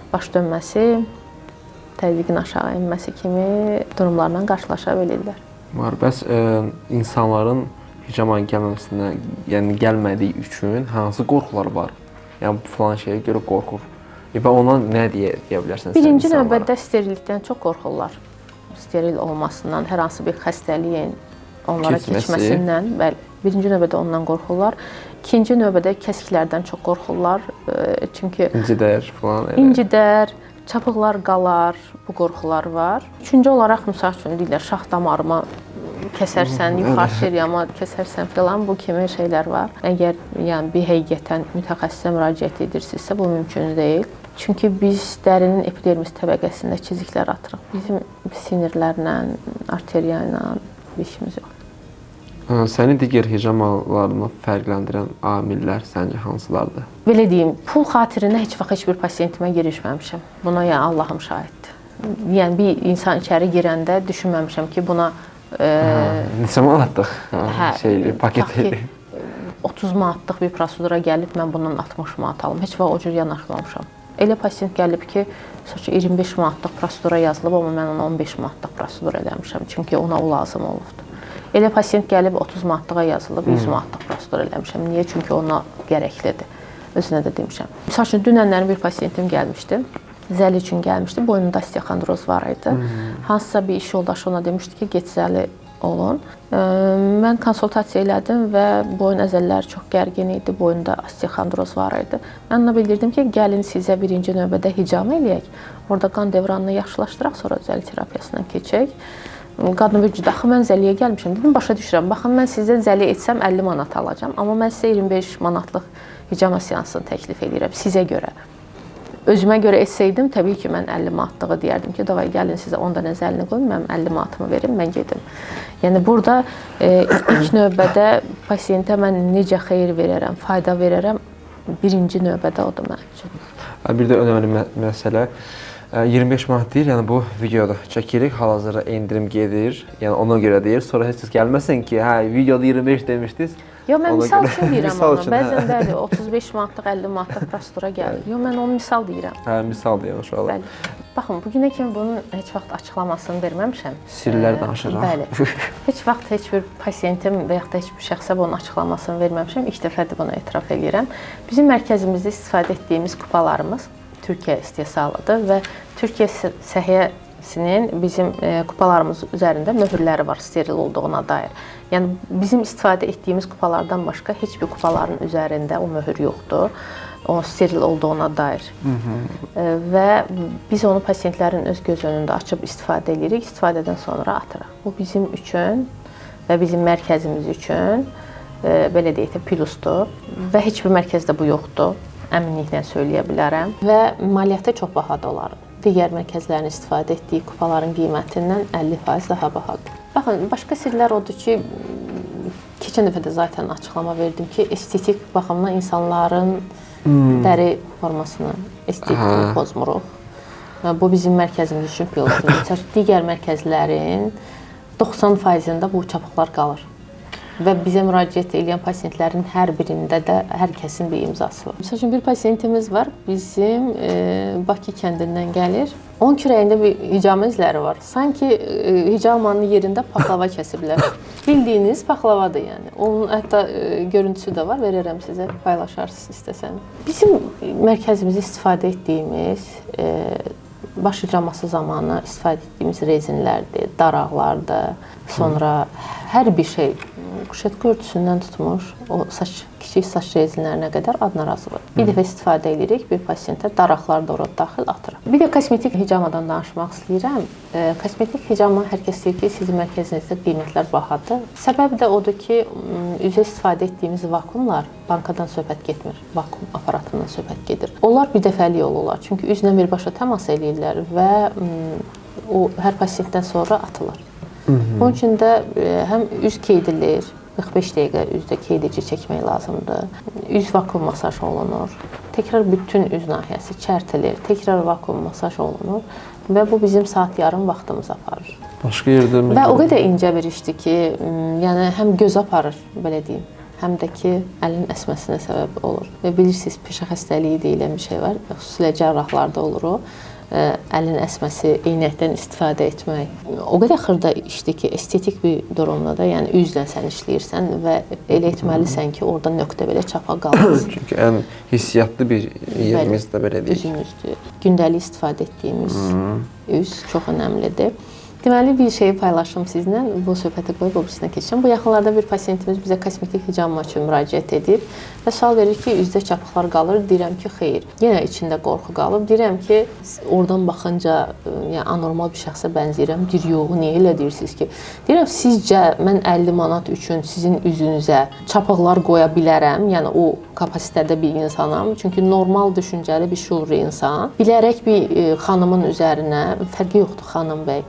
baş dönməsi, təzyiqin aşağı enməsi kimi durumlarla qarşılaşa bilirlər. Var, bəs insanların hicama gəlməməsinə, yəni gəlmədiyi üçün hansı qorxular var? Yəni falan şeyə görə qorxur. Və ona nə deyə bilərsən? Birinci növbədə sterillikdən çox qorxurlar. Steril olmasından, hər hansı bir xəstəliyin onlara keçməsindən, bəli, birinci növbədə ondan qorxurlar. İkinci növbədə kəsiklərdən çox qorxurlar. Çünki İncidər falan. İncidər, çapıqlar qalar, bu qorxular var. Üçüncü olaraq, məsəl üçün deyirlər, şax damarıma kəsərsən, yuxarı arteriyama kəsərsən filan, bu kimi şeylər var. Əgər yəni bir həqiqətən mütəxəssisə müraciət edirsinizsə, bu mümkün deyil. Çünki biz dərinin epidermis təbəqəsində çiziklər atırıq. Bizim sinirlərlə, arteriya ilə bir işimiz yoxdur. Səni digər hicamalarını fərqləndirən amillər səncə hansılardır? Belə deyim, pul xatirinə heç vaxt heç bir pasiyentimə girişməmişəm. Buna yəni Allahım şahiddir. Yəni bir insan içəri girəndə düşünməmişəm ki, buna neçə manatlıq paket 30 manatlıq bir prosedura gəlib mən bundan 60 manat alım. Heç vaxt o cür yanaşmamışam. Elə pasiyent gəlib ki, 25 manatlıq prosedura yazılıb, amma mən ona 15 manatlıq prosedura eləmişəm. Çünki ona o lazım olubdur. Elə pasiyent gəlib 30 manatlığa yazılıb, 100 manatlıq prosedur eləmişəm. Niyə? Çünki ona gərəklidir. Özünə də demişəm. Məsəl üçün, dünənlərin bir pasiyentim gəlmişdi. Zəli üçün gəlmişdi. Boynunda osteoxondroz var idi. Hansısa bir iş yoldaşı ona demişdi ki, get zəli olun. Mən konsultasiya elədim və boyun əzələləri çox gərgin idi. Boyunda osteoxondroz var idi. Mən ona bildirdim ki, gəlin sizə birinci növbədə hicama eləyək. Orada qan dövranını yaxşılaşdıraq, sonra zəli terapiyasından keçək. Qadın bir axı mən zəliyə gəlmişəm. Dedim, başa düşürəm. Baxın, mən sizdən zəli etsəm 50 manat alacağam. Amma mən sizə 25 manatlıq hicama seansını təklif edirəm sizə görə. Özümə görə etsəydim, təbii ki, mən 50 manatlığı deyərdim ki, davay gəlin sizə 10 dənə zəlini qoyun, mənim 50 manatımı verin, mən gedim. Yəni burada ilk növbədə pasiyentə mən necə xeyir verərəm, fayda verərəm, birinci növbədə odur mənim üçün. Bir də önəmli məsələ, 25 manat deyir, yəni bu videoda çəkirik, hal-hazırda endirim gedir, yəni ona görə deyir. Sonra heç siz gəlməsin ki, hə, videoda 25 demişdiniz. Yox, mən misal üçün deyirəm onu. Bəzən bəli, 35 manatlıq, 50 manatlıq prosedura gəlir. Yox, mən onu misal deyirəm. Hə, misal deyəm uşaqlar. Bəli. Baxın, bugünə kimi bunun heç vaxt açıqlamasını verməmişəm. Sirlər danışırıq. Bəli. Heç vaxt heç bir pasiyentim və yaxud da heç bir şəxsə bunun açıqlamasını verməmişəm. İlk dəfədir buna etiraf edirəm. Bizim mərkəzimizdə istifadə etdiyimiz kupalarımız Türkiyə istehsalıdır və Türkiyə səhiyyəsinin bizim kupalarımız üzərində möhürləri var steril olduğuna dair. Yəni bizim istifadə etdiyimiz kupalardan başqa heç bir kupaların üzərində o möhür yoxdur. o steril olduğuna dair. Və biz onu pasientlərin öz göz önündə açıb istifadə edirik. İstifadədən sonra atırıq. Bu bizim üçün və bizim mərkəzimiz üçün belə deyək də plusdur və heç bir mərkəzdə bu yoxdur. Əminliklə söyləyə bilərəm və maliyyəti çox bahadır onların. Digər mərkəzlərin istifadə etdiyi kupaların qiymətindən 50% daha bahadır. Baxın, başqa sirlər odur ki, keçən dəfə də zaten açıqlama verdim ki, estetik baxımdan insanların dəri formasını, estetikini pozmuruq. Bu bizim mərkəzimiz üçün plusdur. Digər mərkəzlərin 90%-ində bu çapıqlar qalır. Və bizə müraciət edən pasientlərin hər birində də hər kəsin bir imzası var. Məsəl üçün bir pasientimiz var, bizim Bakı kəndindən gəlir. Onun kürəyində bir hicama izləri var. Sanki hicamanın yerində paxlava kəsiblər. Bildiyiniz paxlavadır yəni. Onun hətta görüntüsü də var, verərəm sizə, paylaşarsınız istəsəniz. Bizim mərkəzimizdə istifadə etdiyimiz baş hicaması zamanı istifadə etdiyimiz rezinlərdir, daraqlardır, sonra hər bir şey kuşetka örtüsündən tutmuş, o kiçik saç rezinlərinə qədər adına razıdır. Bir dəfə istifadə edirik, bir pasientə daraqlar da orada daxil atırıq. Bir də kosmetik hicamadan danışmaq istəyirəm. Kosmetik hicama hər kəs deyir ki, sizin mərkəzinizdə qiymətlər bahadır. Səbəbi də odur ki, üzə istifadə etdiyimiz vakuumlar bankadan söhbət getmir, vakuum aparatından söhbət gedir. Onlar bir dəfəlik olurlar, çünki üzlə birbaşa təmas eləyirlər və o hər pasientdən sonra atılır. Onun üçün də həm üz keydilir, 45 dəqiqə üzdə keydici çəkmək lazımdır. Üz vakuum masaj olunur. Təkrar bütün üz nahiyəsi çərtilir, təkrar vakuum masaj olunur və bu bizim saat yarım vaxtımız aparır. Başqa yerdə və o qədər incə bir işdir ki, yəni həm göz aparır, belə deyim, həm də ki, əlin əsməsinə səbəb olur. Və bilirsiniz, peşə xəstəliyi deyilən bir şey var, xüsusilə cərrahlarda olur o. Əlin əsməsi, eynəkdən istifadə etmək. O qədər xırda işdir ki, estetik bir durumda da, yəni üzlə sən işləyirsən və elə etməlisən ki, orada nöqtə belə çapa qalmasın. Çünki ən hissiyatlı bir yerimiz də belə deyək. Üzümüzdür. Gündəlik istifadə etdiyimiz üz çox önəmlidir. Deməli, bir şeyi paylaşım sizinlə, bu söhbəti qoyub o birisinə keçəcəm. Bu yaxınlarda bir pasientimiz bizə kosmetik hicama üçün müraciət edib və sual verir ki, üzdə çapıqlar qalır. Deyirəm ki, xeyr. Yenə içində qorxu qalıb. Deyirəm ki, oradan baxınca yəni anormal bir şəxsə bənzəyirəm. Deyir, yox, niyə elə deyirsiniz ki? Deyirəm, sizcə mən 50 manat üçün sizin üzünüzə çapıqlar qoya bilərəm? Yəni o kapasitədə bir insanam. Çünki normal düşüncəli bir şuurlu insan bilərək bir xanımın üzərinə, fərqi yoxdur xanım bəy,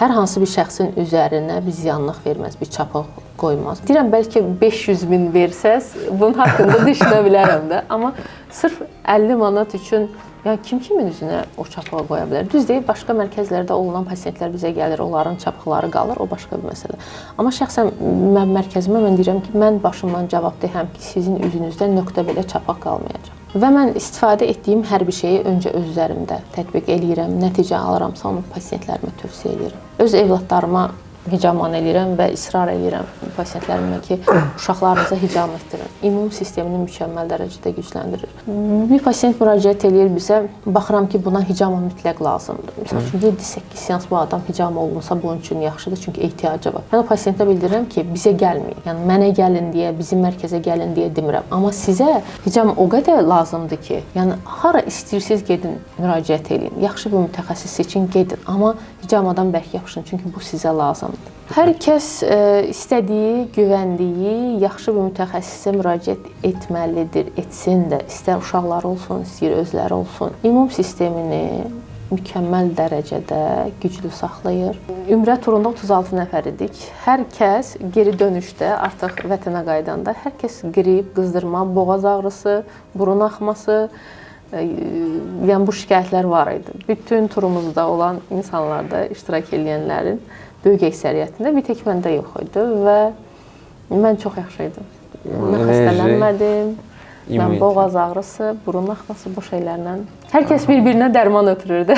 hər hansı bir şəxsin üzərinə bir ziyanlıq verməz, bir çapıq qoymaz. Deyirəm, bəlkə 500 min versəz, bunun haqqında düşünə bilərəm də. Amma sırf 50 manat üçün yəni kim kimin üzünə o çapığı qoya bilər? Düz deyil, başqa mərkəzlərdə olunan pasientlər bizə gəlir, onların çapıqları qalır, o başqa bir məsələ. Amma şəxsən mərkəzimə mən deyirəm ki, mən başımdan cavabdehəm ki, sizin üzünüzdə nöqtə belə çapıq qalmayacaq. Və mən istifadə etdiyim hər bir şeyi öncə öz üzərimdə tətbiq eləyirəm, nəticə alıramsa onu pasientlərimə tövsiyə edirəm. Öz evladlarıma hicaman eləyirəm və israr eləyirəm pasientlərimə ki, uşaqlarınıza hicam etdirin. İmmun sistemini mükəmməl dərəcədə gücləndirir. Bir pasient müraciət eləyir bizə, baxıram ki, buna hicama mütləq lazımdır. Məsəl üçün 7-8 seans bu adam hicama olunsa bunun üçün yaxşıdır, çünki ehtiyacı var. Mən o pasientə bildirirəm ki, bizə gəlməyin. Yəni mənə gəlin deyə, bizim mərkəzə gəlin deyə demirəm. Amma sizə hicam o qədər lazımdır ki, yəni hara istəyirsiniz gedin, müraciət eləyin. Yaxşı bir mütəxəssis seçin, gedin. Amma hicamadan bərk yapışın, çünki bu sizə lazımdır. Hər kəs istədiyi, güvəndiyi yaxşı bir mütəxəssisə müraciət etməlidir, etsin də. İstər uşaqları olsun, istəyir özləri olsun. İmmun sistemini mükəmməl dərəcədə güclü saxlayır. Ümrə turunda 36 nəfər idik. Hər kəs geri dönüşdə, artıq vətənə qaydanda, hər kəs qrip, qızdırma, boğaz ağrısı, burun axması, yəni bu şikayətlər var idi. Bütün turumuzda olan insanlarda iştirak edənlərin böyük əksəriyyətində, bir tək məndə yox idi və mən çox yaxşı idim. Mən xəstələnmədim, mən boğaz ağrısı, burun axması bu şeylərlə. Hər kəs bir-birinə dərman ötürürdü.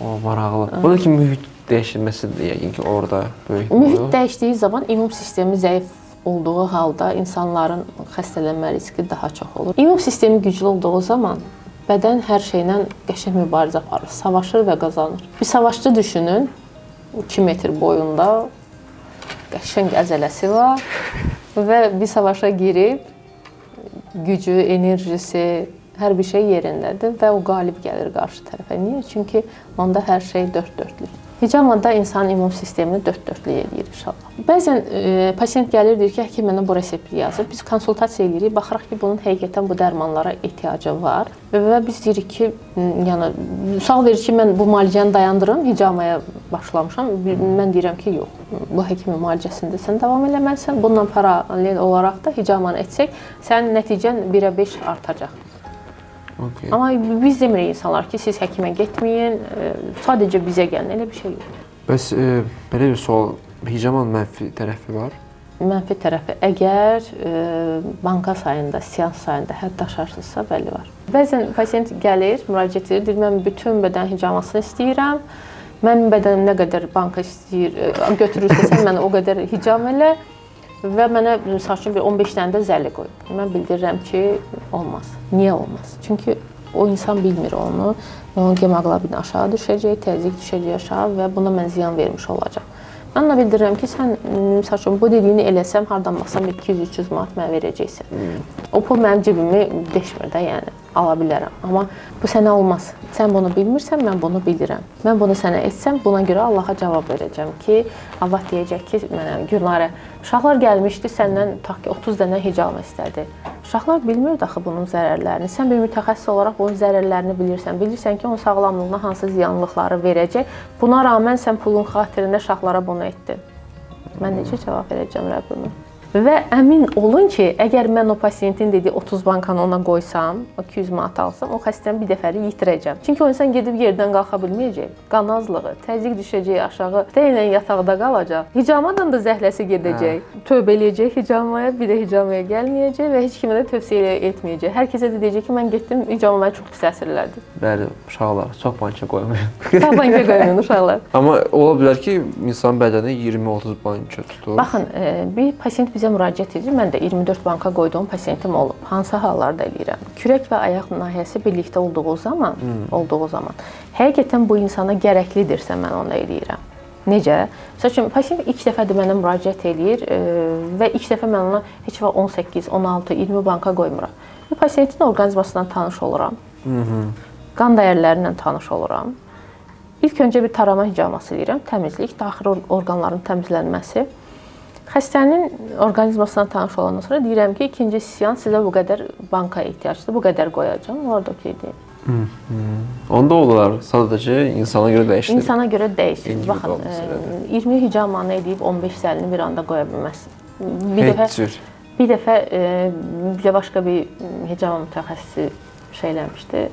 O, maraqlı. Odur ki, mühit dəyişilməsidir yəqin ki, orada böyük. Mühit dəyişdiyi zaman immun sistemi zəif olduğu halda insanların xəstələnmə riski daha çox olur. İmmun sistemi güclü olduğu zaman bədən hər şeylə qəşəng mübarizə aparır, savaşır və qazanır. Bir savaşçı düşünün, 2 metr boyunda qəşəng əzələsi var və bir savaşa girib gücü, enerjisi Hər bir şey yerindədir və o qalib gəlir qarşı tərəfə. Niyə? Çünki onda hər şey dörd-dörtlük. Hicamada insanın immun sistemini dörd-dörtlük eləyir inşallah. Bəzən pasiyent gəlir deyir ki, həkim mənə bu resepti yazır. Biz konsultasiya eləyirik, baxırıq ki, bunun həqiqətən bu dərmanlara ehtiyacı var və biz deyirik ki, yəni sual verir ki, mən bu müalicəni dayandırım, hicamaya başlamışam. Mən deyirəm ki, yox. Bu həkimin müalicəsində sən davam eləməlisən. Bununla paralel olaraq da hicamanı etsək, sənin nəticən 1-ə 5 artacaq. Okay. Amma biz demirik insanlar ki, siz həkimə getməyin, sadəcə bizə gəlin, elə bir şey yox. Bəs belə bir sual, hicamanın mənfi tərəfi var? Mənfi tərəfi, əgər banka sayında, seans sayında hədd aşarsınızsa, bəli var. Bəzən pasiyent gəlir, müraciət edir, deyir, mən bütün bədən hicamasını istəyirəm, mənim bədənim nə qədər banka istəyir, götürürsə sən mənə o qədər hicam elə. Və mənə misal üçün 15 dənə də zəli qoy. Mən bildirirəm ki, olmaz. Niyə olmaz? Çünki o insan bilmir onu. Onun hemoqlobini aşağı düşəcək, təzyiq düşəcək aşağı və buna mən ziyan vermiş olacaq. Mən ona bildirirəm ki, sən misal üçün bu dediyini eləsəm, hardan baxsam 200-300 manat mənə verəcəksən. O pul mənim cibimi deşmir də, yəni ala bilərəm. Amma bu sənə olmaz. Sən bunu bilmirsən, mən bunu bilirəm. Mən bunu sənə etsəm, buna görə Allaha cavab verəcəm ki, Allah deyəcək ki, mənə Gülnarə, uşaqlar gəlmişdi, səndən tutaq ki, 30 dənə hicam istədi. Uşaqlar bilmir axı bunun zərərlərini. Sən bir mütəxəssis olaraq bunun zərərlərini bilirsən. Bilirsən ki, onun sağlamlığına hansı ziyanlıqları verəcək. Buna rağmen sən pulun xatirində uşaqlara bunu etdin. Mən necə cavab verəcəm Rəbbimə? Və əmin olun ki, əgər mən o pasiyentin dediyi 30 bankanı ona qoysam, 200 manat alsam, o xəstəni bir dəfəlik yitirəcəm. Çünki o insan gedib yerdən qalxa bilməyəcək. Qan azlığı, təzyiq düşəcək aşağı, dəylə yataqda qalacaq. Hicamadan da zəhləsi gedəcək. Tövbə eləyəcək hicamaya, bir də hicamaya gəlməyəcək və heç kimə də tövsiyə etməyəcək. Hər kəsə də deyəcək ki, mən getdim, hicamaya çox pis təsir elədi. Bəli, uşaqlar çox banka qoymayın. Çox banka qoymayın uşaqlar. Amma ola bilər ki, insan bədəni 20-30 banka tutur. Baxın, bir pasiyent bizə müraciət edir. Mən də 24 banka qoyduğum pasiyentim olub. Hansı hallarda eləyirəm? Kürək və ayaq nahiyəsi birlikdə olduğu zaman, həqiqətən bu insana gərəklidirsə mən onu eləyirəm. Necə? Məsəl üçün pasiyent ilk dəfədir mənə müraciət eləyir və ilk dəfə mən ona heç vaxt 18, 16, 20 banka qoymuram. Bu pasiyentin orqanizmasından tanış oluram. Qan dəyərləri ilə tanış oluram. İlk öncə bir tarama hicaması eləyirəm, təmizlik, daxili orqanların təmizlənməsi. Xəstənin orqanizmasından tanış olandan sonra deyirəm ki, ikinci seans sizə bu qədər banka ehtiyacdır, bu qədər qoyacağam. Onlar da okey deyil. Onda olar, sadəcə insana görə dəyişir. İnsana görə dəyişir. Baxın, 20 hicamanı edib 15 zəlini bir anda qoya bilməzsin. Bir dəfə bizə başqa bir hicama mütəxəssisi şey eləmişdi,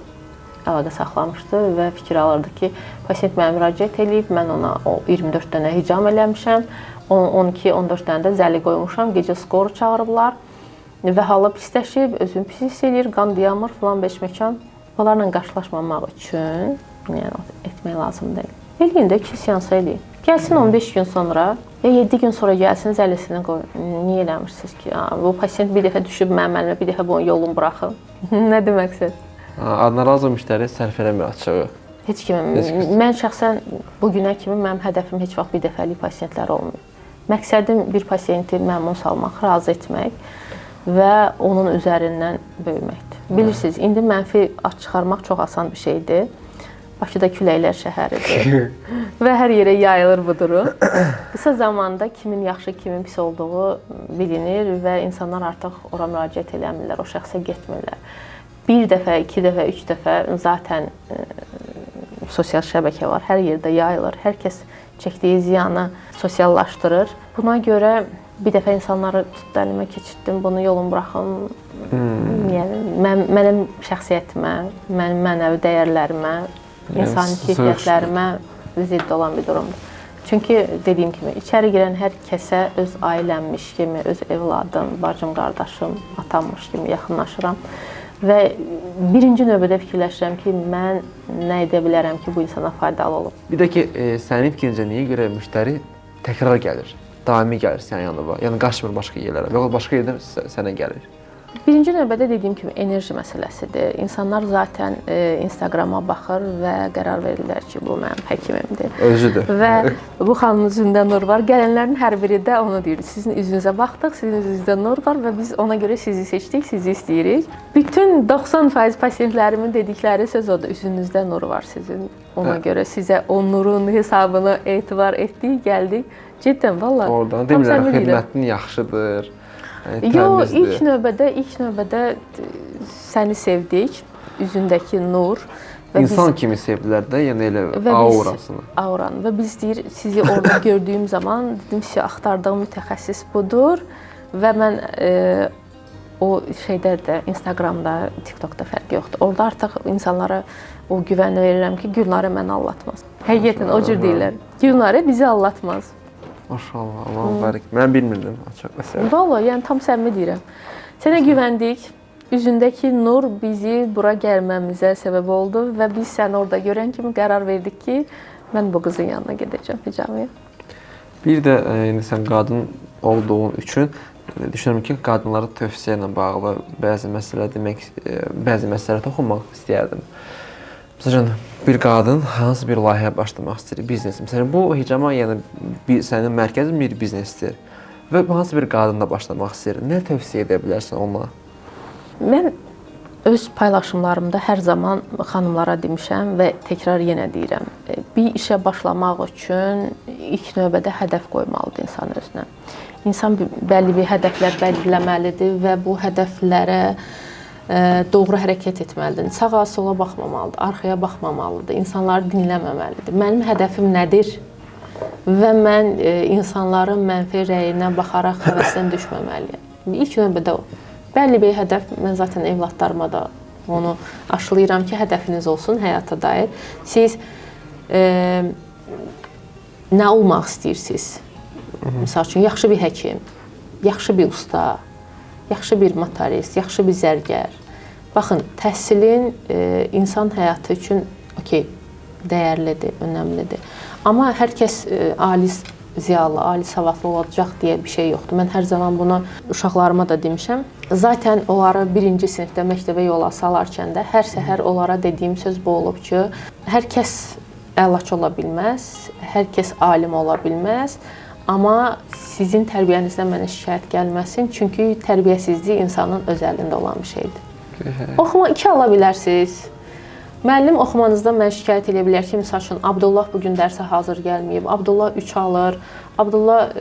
əlaqə saxlamışdı və fikir alırdı ki, pasiyent mənə müraciət edib, mən ona 24 dənə hicam eləmişəm, 12-14 dənə də zəli qoymuşam, gecə skoru çağırıblar və halı pisləşib, özünü pis hiss edir, qan diyamır filan beş məkan. Bunlarla qarşılaşmamaq üçün etmək lazım deyil. Eləyin də 2 seansa eləyin. Gəlsin 15 gün sonra ya 7 gün sonra gəlsin zəlisini qoyun. Niyə eləmirsiniz ki? Bu pasiyent bir dəfə düşüb mənim əlimə, bir dəfə bunun yolunu buraxın. Nədir məqsəd? Narazı müştəri sərf eləmir açığı. Heç kimi. Mən şəxsən bu günə kimi mənim hədəfim heç vaxt bir dəfəlik pasiyentlər olmuyor. Məqsədim bir pasiyenti məmnun salmaq, razı etmək və onun üzərindən böyüməkdir. Bilirsiniz, indi mənfi ad çıxarmaq çox asan bir şeydir. Bakıda küləklər şəhəridir və hər yerə yayılır bu durum. Qısa zamanda kimin yaxşı, kimin pis olduğu bilinir və insanlar artıq ora müraciət eləmirlər, o şəxsə getmirlər. Bir dəfə, 2 dəfə, 3 dəfə zaten sosial şəbəkə var, hər yerdə yayılır. Hər kəs çəkdiyi ziyanı sosiallaşdırır. Buna görə bir dəfə insanları tutdu əlimə keçirtdim, bunu yolun buraxın. Yəni, mənim şəxsiyyətimə, mənim mənəvi dəyərlərimə, insani keyfiyyətlərimə zidd olan bir durumdur. Çünki dediyim kimi, içəri girən hər kəsə öz ailəmmiş kimi, öz evladım, bacım, qardaşım, atammış kimi yaxınlaşıram. Və birinci növbədə fikirləşirəm ki, mən nə edə bilərəm ki, bu insana faydalı olub. Bir də ki, sənin fikrincə niyə görə müştəri təkrar gəlir, daimi gəlir sənin yanına? Yəni qaçmır başqa yerlərə və ya başqa yerdən sənə gəlir? Birinci növbədə dediyim kimi enerji məsələsidir. İnsanlar zaten Instagrama baxır və qərar verirlər ki, bu mənim həkimimdir. Özüdür. Və bu xanımın üzündə nur var. Gələnlərin hər biri də onu deyir. Sizin üzünüzə baxdıq, sizin üzünüzdə nur var və biz ona görə sizi seçdik, sizi istəyirik. Bütün 90% pasientlərimin dedikləri söz odur. Üzünüzdə nur var sizin. Ona görə sizə o nurun hesabını etibar etdik, gəldik. Cidden vallahi. Oradan demirlər xidmətin yaxşıdır. Yox, ilk növbədə səni sevdik, üzündəki nur və insan kimi sevdilər də, yəni elə aurasını. Auranı və biz deyir, sizi orada gördüyüm zaman dedim ki, axtardığım mütəxəssis budur və mən o şeydə də Instagramda, TikTokda fərqi yoxdur. Orada artıq insanlara o güvəni verirəm ki, Gülnarə məni allatmaz. Həqiqətən o cür deyirlər. Gülnarə bizi allatmaz. Maşallah, Allah barik. Mən bilmirdim açıq məsələ. Vallahi, yəni tam səmimi deyirəm. Sənə güvəndik. Üzündəki nur bizi bura gəlməmizə səbəb oldu və biz səni orada görən kimi qərar verdik ki, mən bu qızın yanına gedəcəm hicamıya. Bir də indi sən qadın olduğun üçün düşünürəm ki, qadınlara tövsiyə ilə bağlı bəzi məsələlər toxunmaq istəyərdim. Məsələn, bir qadın hansı bir layihəyə başlamaq istəyir, biznes. Məsələn, bu hicama yəni sənin mərkəzin bir biznesdir və hansı bir qadınla başlamaq istəyir. Nə tövsiyə edə bilərsən ona? Mən öz paylaşımlarımda hər zaman xanımlara demişəm və təkrar yenə deyirəm. Bir işə başlamaq üçün ilk növbədə hədəf qoymalıdır insan özünə. İnsan bəlli bir hədəflər belirləməlidir və bu hədəflərə doğru hərəkət etməlidir. Sağa, sola baxmamalıdır, arxaya baxmamalıdır, insanları dinləməməlidir. Mənim hədəfim nədir? Və mən insanların mənfi rəyinə baxaraq həvəsdən düşməməliyəm. İlk növbədə o. Bəlli bir hədəf, mən zaten evlatlarıma da onu aşılayıram ki, hədəfiniz olsun həyata dair. Siz nə olmaq istəyirsiniz? Məsəl üçün, yaxşı bir həkim, yaxşı bir usta, yaxşı bir motorist, yaxşı bir zərgər. Baxın, təhsilin insan həyatı üçün dəyərlidir, önəmlidir. Amma hər kəs ali ziyalı, ali savadlı olacaq deyə bir şey yoxdur. Mən hər zaman bunu uşaqlarıma da demişəm. Zaten onları birinci sinifdə məktəbə yola salarkən də hər səhər onlara dediyim söz bu olub ki, hər kəs əlaçı ola bilməz, hər kəs alim ola bilməz. Amma sizin tərbiyənizdən mənə şikayət gəlməsin, çünki tərbiyəsizlik insanın öz əlində olan bir şeydir. Oxuma 2 ala bilərsiniz. Müəllim oxumanızdan mənə şikayət edə bilər ki, misal üçün, Abdullah bugün dərsə hazır gəlməyib, Abdullah 3 alır, Abdullah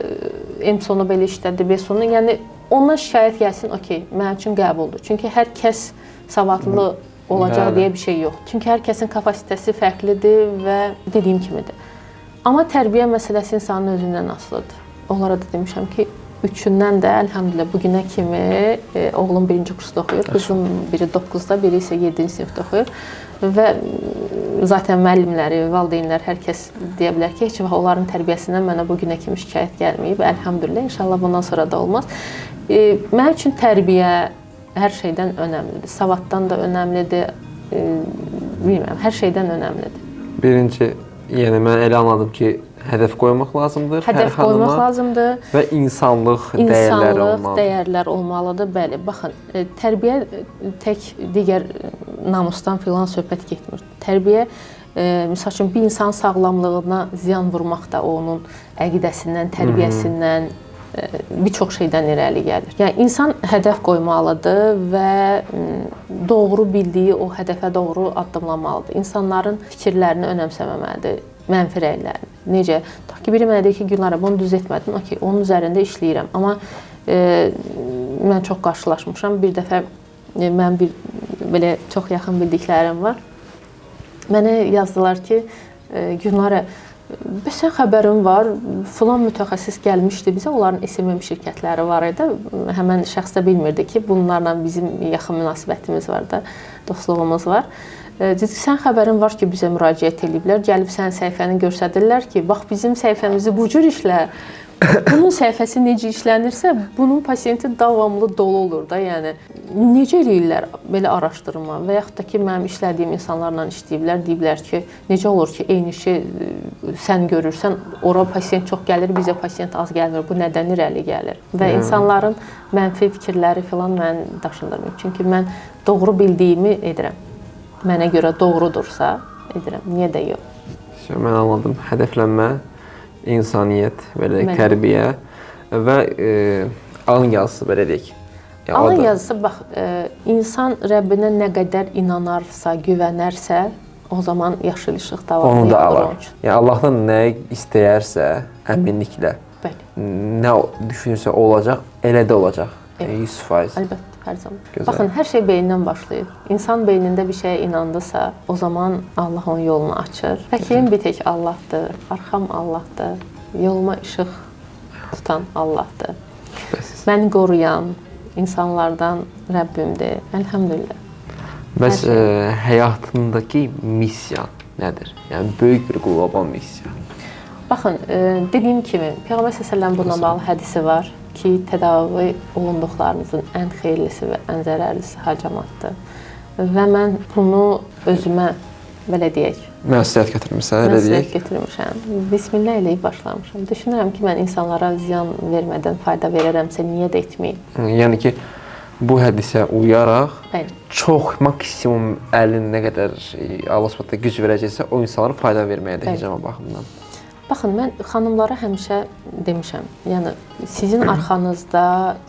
M-sonu belə işlədi, B-sonu. Yəni, ondan şikayət gəlsin, mənim üçün qəbuldur. Çünki hər kəs savadlı olacaq deyə bir şey yoxdur. Çünki hər kəsin kapasitəsi fərqlidir və dediyim kimidir. Amma tərbiyə məsələsi insanın özündən asılıdır. Onlara da demişəm ki, üçündən də əlhamdülillah bugünə kimi oğlum 1-ci kursda oxuyur, qızım biri 9-da, biri isə 7-ci sinifdə oxuyur. Və zaten müəllimləri, valideynlər, hər kəs deyə bilər ki, heç vaxt onların tərbiyəsindən mənə bugünə kimi şikayət gəlməyib. Əlhamdülillah, inşallah bundan sonra da olmaz. Mənim üçün tərbiyə hər şeydən önəmlidir. Savaddan da önəmlidir, bilmirəm, hər şeydən önəmlidir. Birinci, yəni mən elə anladım ki, hədəf qoymaq lazımdır hədəf qoymaq lazımdır və insanlıq dəyərlər olmalıdır. Bəli, baxın, tərbiyə tək digər namusdan filan söhbət getmir. Tərbiyə, misal üçün, bir insan sağlamlığına ziyan vurmaq da onun əqidəsindən, tərbiyəsindən, bir çox şeydən irəli gəlir. Yəni, insan hədəf qoymalıdır və doğru bildiyi o hədəfə doğru addımlamalıdır. İnsanların fikirlərini önəmsəməməlidir, mənfi rəylərini. Necə? Ta ki, biri mənə deyir ki, Gülnarə, bunu düz etmədin, onun üzərində işləyirəm. Amma mən çox qarşılaşmışam. Bir dəfə mən belə çox yaxın bildiklərim var. Mənə yazdılar ki, Gülnarə, sən xəbərin var, filan mütəxəssis gəlmişdi bizə, onların SMM şirkətləri var idi. Həmən şəxs də bilmirdi ki, bunlarla bizim yaxın münasibətimiz var da, dostluğumuz var. Dedi ki, sən xəbərin var ki, bizə müraciət ediblər, gəlib sənin səhifəni göstərirlər ki, bax bizim səhifəmizi bu cür işlə, Bunun səhifəsi necə işlənirsə, bunun pasiyenti davamlı dolu olur da. Yəni necə eləyirlər belə araşdırma və yaxud da ki, mənim işlədiyim insanlarla işləyiblər, deyiblər ki, necə olur ki, eyni işi sən görürsən, ora pasiyent çox gəlir, bizə pasiyent az gəlmir. Bu nədən irəli gəlir? Və insanların mənfi fikirləri filan məni daşındırmır. Çünki mən doğru bildiyimi edirəm. Mənə görə doğrudursa edirəm. Niyə də yox? Mən anladım. Hədəflənmə, insaniyyət, belə deyək, tərbiyə və alın yazısı, belə deyək. Alın yazısı, bax, insan Rəbbinə nə qədər inanarsa, güvənərsə, o zaman yaşıl işıq davamlı onu da olur. alır. Yəni Allahdan nə istəyərsə, əminliklə, nə düşünürsə olacaq, elə də olacaq. 100%. Əlbəttə, hər zaman. Gözəl. Baxın, hər şey beyindən başlayır. İnsan beynində bir şeyə inandısa, o zaman Allah onun yolunu açır. Vəkilin bir tək Allahdır, arxam Allahdır, yoluma işıq tutan Allahdır. Şübhəsiz. Məni qoruyan insanlardan Rəbbimdir. Əlhəmdülillah. Bəs həyatındakı missiyan nədir? Yəni böyük bir qlobal missiya. Baxın, dediyim kimi, Peyğəmbər s.ə.v bununla bağlı hədisi var ki, tədavi olunduqlarınızın ən xeyirlisi və ən zərərlisi hacamatdır. Və mən bunu özümə, belə deyək, Məsləhət gətirmirsən, elə deyək. məsləhət götürmüşəm. Bismillah eləyib başlamışam. Düşünürəm ki, mən insanlara ziyan vermədən fayda verərəmsə, niyə də etməyim? Yəni ki, bu hədisə uyaraq Bəli. çox maksimum əlin nə qədər Allah Subhanahu güc verəcəksə, o insanlara fayda verməyə də hicama baxımından. Baxın, mən xanımlara həmişə demişəm, yəni sizin arxanızda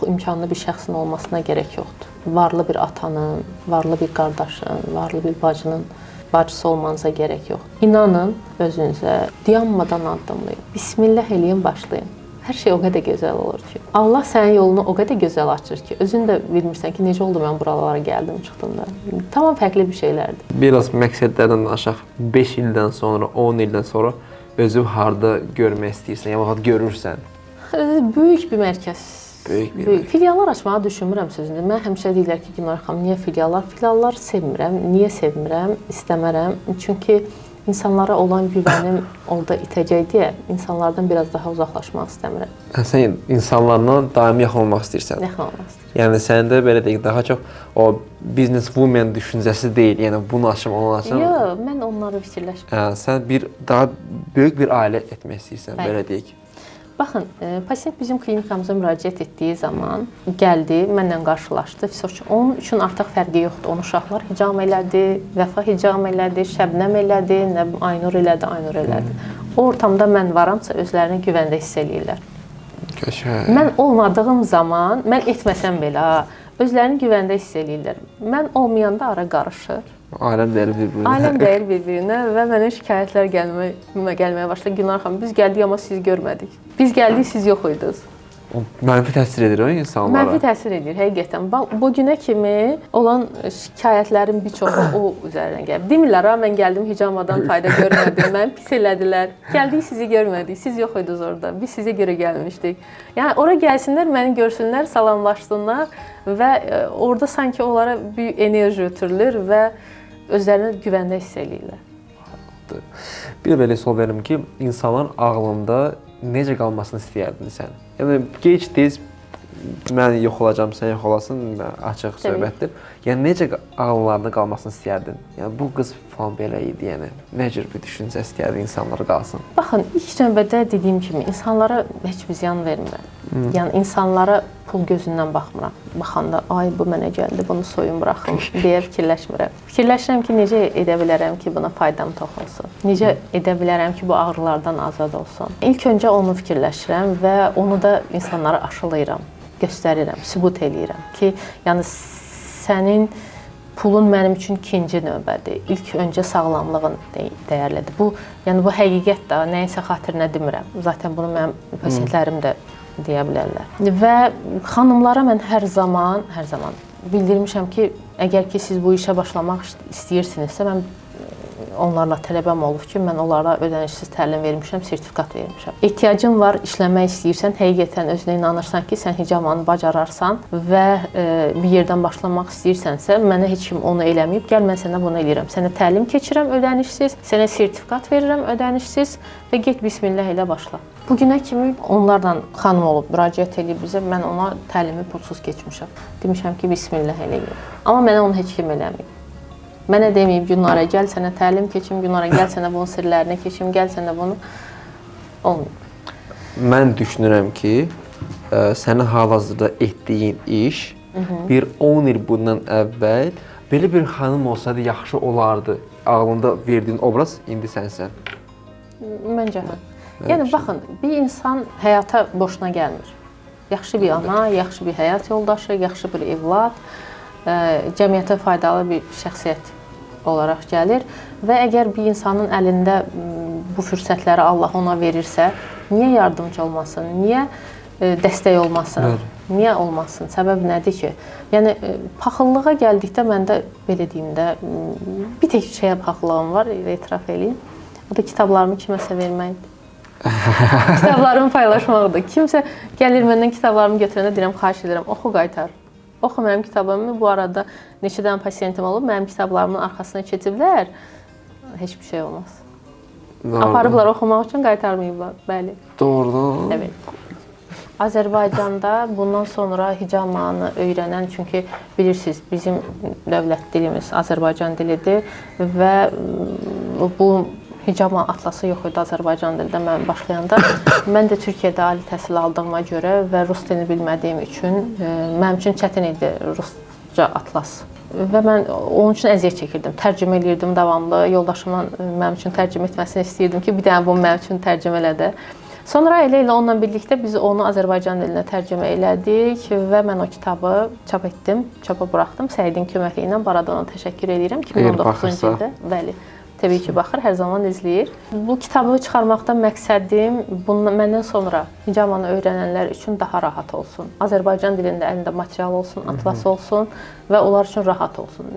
imkanlı bir şəxsin olmasına gərək yoxdur. Varlı bir atanın, varlı bir qardaşın, varlı bir bacının bacısı olmanıza gərək yoxdur. İnanın özünüzə, dayanmadan addımlayın. Bismillah eləyin, başlayın. Hər şey o qədər gözəl olur ki. Allah sənin yolunu o qədər gözəl açır ki, özün də bilmirsən ki, necə oldu mən buralara gəldim, çıxdım da. Tamam fərqli bir şeylərdir. Biraz məqsədlərdən aşaq 5 ildən sonra, 10 ildən sonra özü harda görmək istəyirsən, ya vaxt görürsən. Böyük bir mərkəz. Böyük bir Filiallar açmağı düşünmürəm sözündə. Mən həmişə deyirlər ki, Günar xanım, niyə filiallar? Filiallar sevmirəm. Niyə sevmirəm? İstəmərəm. Çünki insanlara olan güvənim orada itəcək deyə insanlardan biraz daha uzaqlaşmaq istəmirəm. Sən insanlarla daimi yaxın olmaq istəyirsən. Yaxın olmaq istəyirəm. Yəni səndə belə deyək, daha çox o business woman düşüncəsi deyil. Yəni bunu açım, onu açım. Yox, mən onları fikirləşmirəm. Sən bir daha böyük bir ailə etmək istəyirsən, belə deyək. Baxın, pasiyent bizim klinikamıza müraciət etdiyi zaman gəldi, mənlə qarşılaşdı. Onun üçün artıq fərqi yoxdur. Onun uşaqlar hicam elədi, Vəfa hicam elədi, Şəbnəm elədi, Aynur elədi, Aynur elədi. O ortamda mən varamsa özlərini güvəndə hiss eləyirlər. Gözəl. Mən olmadığım zaman, mən etməsəm belə, özlərini güvəndə hiss eləyirlər. Mən olmayanda ara qarışır. Aləm deyir bir-birinə. Aləm deyir bir-birinə və mənə şikayətlər gəlməyə başladı. Günar xanım, biz gəldik amma siz görmədik. Biz gəldik, siz yox idiniz. Mənfi təsir edir o insanlara. Mənfi təsir edir, həqiqətən. Bu günə kimi olan şikayətlərin bir çoxu o üzərinə gəlib. Demirlər, mən gəldim, hicamadan fayda görmədim, məni pis elədilər. Gəldik, sizi görmədik, siz yox idiniz orada. Biz sizə görə gəlmişdik. Yəni ora gəlsinlər, məni görsünlər, salamlaşsınlar və orada sanki onlara bir enerji ötürülür və özlərini güvəndə hiss eləyirlər. Bir belə sual verim ki, insanların ağlında necə qalmasını istəyərdin sən? Yəni gec-tez mən yox olacam, sən yox olasın, açıq söhbətdir. Yəni necə ağıllarında qalmasını istəyərdin? Yəni bu qız falan belə idi, yəni nə cür bir düşüncə istəyərdin insanlara qalsın? Baxın, ilk növbədə dediyim kimi insanlara heç bir ziyan vermirəm. Yəni insanlara pul gözündən baxmıram. Baxanda ay bu mənə gəldi, bunu soyun buraxım deyə fikirləşmirəm. Fikirləşirəm ki, necə edə bilərəm ki, buna faydam toxunsun. Necə edə bilərəm ki, bu ağrılardan azad olsun. İlk öncə onu fikirləşirəm və onu da insanlara aşılayıram, göstərirəm, sübut eləyirəm ki, yəni sənin pulun mənim üçün ikinci növbədir. İlk öncə sağlamlığın dəyərlidir. Bu, yəni bu həqiqət də, nəyinsə xatirinə demirəm. Zaten bunu mənim pasiyentlərim də deyə bilərlər. Və xanımlara mən hər zaman bildirmişəm ki, əgər ki siz bu işə başlamaq istəyirsinizsə, mən onlarla tələbəm olub ki, mən onlara ödənişsiz təlim vermişəm, sertifikat vermişəm. Ehtiyacın var, işləmək istəyirsən, həqiqətən özünə inanırsan ki, sən hicamanı bacararsan və bir yerdən başlamaq istəyirsənsə, mənə heç kim onu eləməyib, gəl mən sənə bunu eləyirəm. Sənə təlim keçirəm ödənişsiz, sənə sertifikat verirəm ödənişsiz və get bismillah ilə başla. Bu günə kimi onlarla xanım olub, müraciət edib bizə, mən ona təlimi pulsuz keçmişəm. Demişəm ki, bismillah eləyim. Amma mənə onu heç kim eləməyib. Mənə deməyib Gülnara, gəl sənə təlim keçim, Gülnara, gəl sənə bunun sirlərini keçim, gəl sənə bunu. Olmuyor. Mən düşünürəm ki, sənin hal-hazırda etdiyin iş bir 10 il bundan əvvəl belə bir xanım olsaydı yaxşı olardı. Ağlında verdiyin obraz indi sənsən. Məncə hə. Yəni baxın, bir insan həyata boşuna gəlmir. Yaxşı bir ana, yaxşı bir həyat yoldaşı, yaxşı bir evlad, cəmiyyətə faydalı bir şəxsiyyət olaraq gəlir və əgər bir insanın əlində bu fürsətləri Allah ona verirsə, niyə yardımcı olmasın? Niyə dəstək olmasın? Niyə olmasın? Səbəb nədir ki? Yəni paxıllığa gəldikdə məndə belə deyim də bir tək şeyə paxıllığım var, etiraf eləyim. O da kitablarımı kiməsə verməkdir. Kitablarımı paylaşmaqdır. Kimsə gəlir məndən kitablarımı götürəndə deyirəm, xahiş edirəm, oxu qaytar. Oxu mənim kitabımı. Bu arada neçə dənə pasiyentim olub, mənim kitablarımın arxasına keçiblər. Heç bir şey olmaz. Aparıblar oxumaq üçün, qaytarmayıblar. Bəli. Doğrudan. Evet. Azərbaycanda bundan sonra hicamanı öyrənən, çünki bilirsiniz, bizim dövlət dilimiz Azərbaycan dilidir və bu hicama atlası yox idi Azərbaycan dilində mən başlayanda. Mən də Türkiyədə ali təhsil aldığıma görə və rus dilini bilmədiyim üçün mənim üçün çətin idi rusca atlas. Və mən onun üçün əziyyət çəkirdim. Tərcümə eləyirdim davamlı. Yoldaşımla mənim üçün tərcümə etməsini istəyirdim ki, bir dənə bunu mənim üçün tərcümə elə də. Sonra elə onunla birlikdə biz onu Azərbaycan dilinə tərcümə elədik və mən o kitabı çap etdim, çapa buraxdım. Səidin köməkliyi ilə Baradona təşəkkür edirəm 2019-cu ildə. Bəli. Təbii ki, baxır, hər zaman izləyir. Bu kitabı çıxarmaqdan məqsədim məndən sonra hicamanı öyrənənlər üçün daha rahat olsun. Azərbaycan dilində əlində material olsun, atlas olsun və onlar üçün rahat olsun.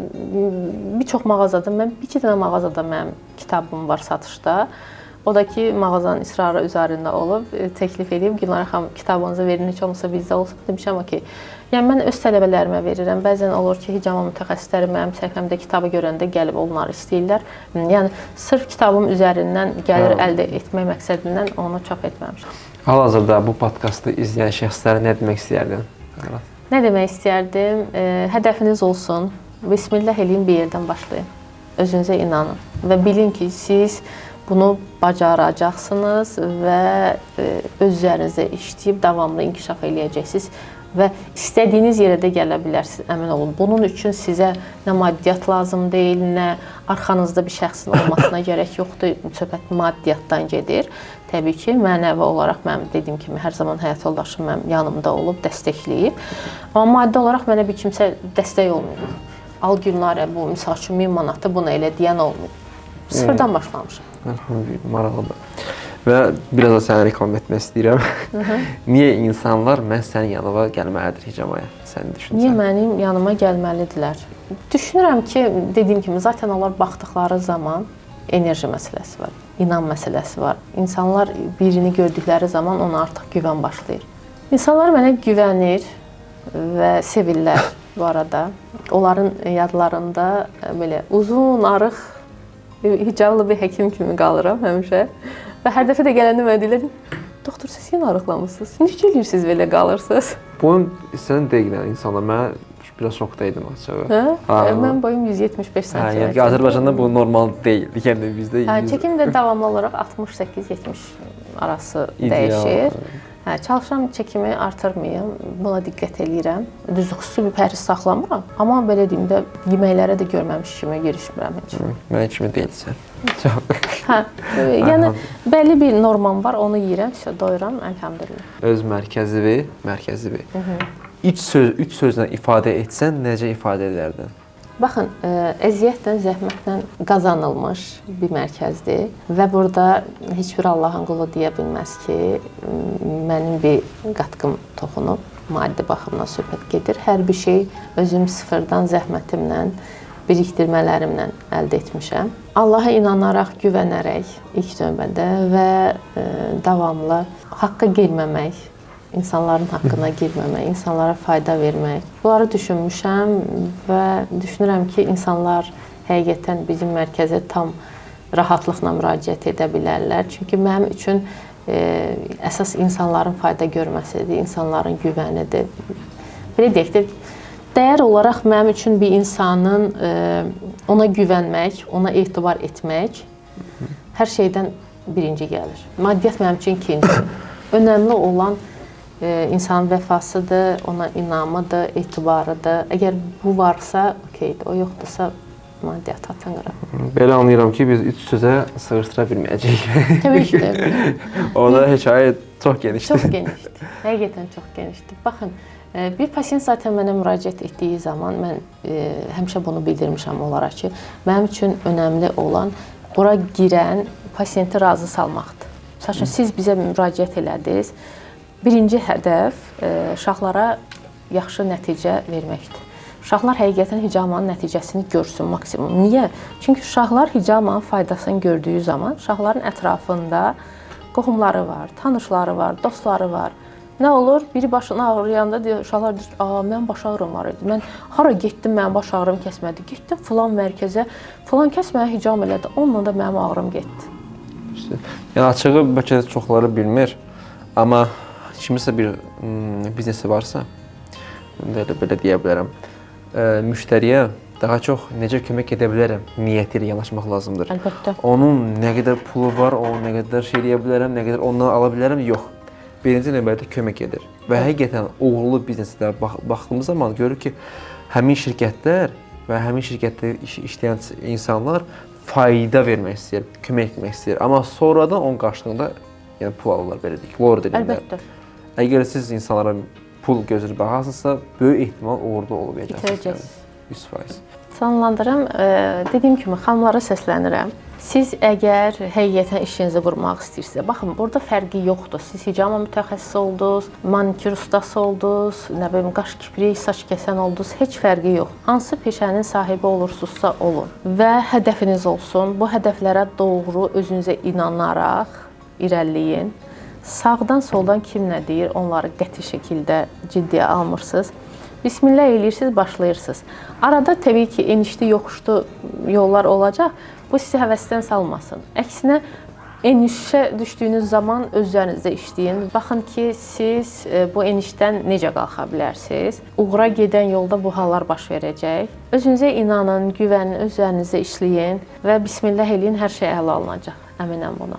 Bir çox mağazada, bir-iki dənə mağazada mənim kitabım var satışda. O da ki, mağazanın israrı üzərində olub, təklif edib, Gülnara xanım, kitabınızı verin, heç olmasa bizdə olsun. Demişəm, okey. Yəni, mən öz tələbələrimə verirəm. Bəzən olur ki, hicama mütəxəssisləri mənim səhifəmdə kitabı görəndə gəlib onları istəyirlər. Yəni, sırf kitabım üzərindən gəlir əldə etmək məqsədindən onu çap etməmişəm. Hal-hazırda bu podkastı izləyən şəxslərə nə demək istəyərdin? Nə demək istəyərdim? Hədəfiniz olsun. Bismillah eləyin, bir yerdən başlayın. Özünüzə inanın və bilin ki, siz bunu bacaracaqsınız və öz üzərinizdə işləyib davamlı inkişaf eləyəcəksiniz və istədiyiniz yerə də gələ bilərsiniz, əmin olun. Bunun üçün sizə nə maddiyyat lazım deyil, nə arxanızda bir şəxsin olmasına gərək yoxdur. Söhbət maddiyyatdan gedir. Təbii ki, mənəvi olaraq mənim dediyim kimi hər zaman həyat yoldaşım mənim yanımda olub, dəstəkləyib. Amma maddi olaraq mənə bir kimsə dəstək olmayıb. Al Gülnara, bu misal üçün 1000 manatı buna elə deyən olmayıb. Sıfırdan başlamışam. Maraqlıdır. Və biraz da səni reklam etmək istəyirəm. Niyə insanlar məhz sənin yanına gəlməlidir hicamaya? Sən düşünsən. Niyə mənim yanıma gəlməlidirlər? Düşünürəm ki, dediyim kimi, zaten onlar baxdıqları zaman enerji məsələsi var, inan məsələsi var. İnsanlar birini gördükləri zaman ona artıq güvən başlayır. İnsanlar mənə güvənir və sevirlər bu arada. Onların yadlarında belə uzun, arıq, hicablı bir həkim kimi qalıram həmişə. Və hər dəfə də gələndə mənə deyirlər, doktor, siz yenə arıqlamışsınız. Necə eləyirsiniz belə qalırsınız? Boyun sən deyilən insanlar, mən biraz şokda idim açığı. Mən boyum 175 cm. Yəni Azərbaycanda bu normal deyil. Yəni bizdə 100... Çəkim də davamlı olaraq 68-70 arası dəyişir. Çalışıram çəkimi artırmayım, buna diqqət eləyirəm. Düzdür, xüsusi bir pəhriz saxlamıram. Amma belə deyim də, yeməklərə də görməmiş kimi girişmirəm heç. Mən kimi deyilsən. Yəni, bəlli bir normam var, onu yeyirəm, doyuram, əlhəmdülillah. Öz mərkəzivi. Üç sözlə ifadə etsən, necə ifadə edərdin? Baxın, əziyyətlə, zəhmətlə qazanılmış bir mərkəzdir və burada heç bir Allahın qulu deyə bilməz ki, mənim bir qatqım toxunub, maddi baxımdan söhbət gedir. Hər bir şey özüm sıfırdan zəhmətimlə birikdirmələrimlə əldə etmişəm. Allaha inanaraq, güvənərək ilk növbədə və davamlı haqqa girməmək, insanların haqqına girməmək, insanlara fayda vermək. Bunları düşünmüşəm və düşünürəm ki, insanlar həqiqətən bizim mərkəzə tam rahatlıqla müraciət edə bilərlər. Çünki mənim üçün əsas insanların fayda görməsidir, insanların güvənidir. Belə deyək də, dəyər olaraq mənim üçün bir insanın ona güvənmək, ona etibar etmək hər şeydən birinci gəlir. Maddiyyat mənim üçün ikinci. Önəmli olan insanın vəfasıdır, ona inamıdır, etibarıdır. Əgər bu varsa, okeydir. O yoxdursa, maddiyyat atan qırar. Belə anlayıram ki, biz üç sözə sığışdıra bilməyəcəyik. Təbii ki də. Orada hekayə çox genişdir. Çox genişdir. Həqiqətən çox genişdir. Baxın, bir pasient zaten mənə müraciət etdiyi zaman mən həmişə bunu bildirmişəm onlara ki, mənim üçün önəmli olan bura girən pasiyenti razı salmaqdır. Məsələn, siz bizə müraciət elədiniz. Birinci hədəf uşaqlara yaxşı nəticə verməkdir. Uşaqlar həqiqətən hicamanın nəticəsini görsün maksimum. Niyə? Çünki uşaqlar hicamanın faydasını gördüyü zaman uşaqların ətrafında qohumları var, tanışları var, dostları var. Nə olur? Biri başını ağrıyanda deyir, uşaqlar deyir, mən baş ağrım var idi. Mən hara getdim, mənim baş ağrım kəsmədi. Getdim filan mərkəzə, filan kəs mənə hicam elədi. Onunla da mənim ağrım getdi. Yəni açığı bəlkə də çoxları bilmir. Amma kimisə bir biznesi varsa, belə deyə bilərəm, müştəriyə daha çox necə kömək edə bilərəm niyyəti ilə yanaşmaq lazımdır. Əlbəttə. Onun nə qədər pulu var, onu nə qədər şey edə bilərəm, nə qədər ondan ala bilərəm, yox. Birinci növbədə kömək edir. Və həqiqətən uğurlu biznesdə baxdığımız zaman görürük ki, həmin şirkətlər və həmin şirkətdə işləyən insanlar fayda vermək istəyir, kömək etmək istəyir. Amma sonradan onun qarşılığında yəni pul alırlar, belə deyək, lor dilində. Əlbəttə. Əgər siz insanlara pul gözləyib baxarsınızsa, böyük ehtimal uğurlu olacaqsınız. 100%. Sanlandırım, dediyim kimi xanımlara səslənirəm. Siz əgər həqiqətən işinizi qurmaq istəyirsinizsə, baxın, burada fərqi yoxdur. Siz hicama mütəxəssis oldunuz, manikür ustası oldunuz, nə bilim, qaş kiprik, saç kəsən oldunuz, heç fərqi yox. Hansı peşənin sahibi olursunuzsa olun və hədəfiniz olsun. Bu hədəflərə doğru özünüzə inanaraq irəliləyin. Sağdan, soldan kim nə deyir, onları qəti şəkildə ciddiyə almırsınız. Bismillah eləyirsiniz, başlayırsınız. Arada təbii ki, enişli, yoxuşlu yollar olacaq. Bu sizi həvəsdən salmasın. Əksinə, enişə düşdüyünüz zaman özlərinizdə işləyin. Baxın ki, siz bu enişdən necə qalxa bilərsiniz. Uğura gedən yolda bu hallar baş verəcək. Özünüzə inanın, güvənin, özlərinizdə işləyin və bismillah eləyin, hər şey əla alınacaq. Əminəm buna.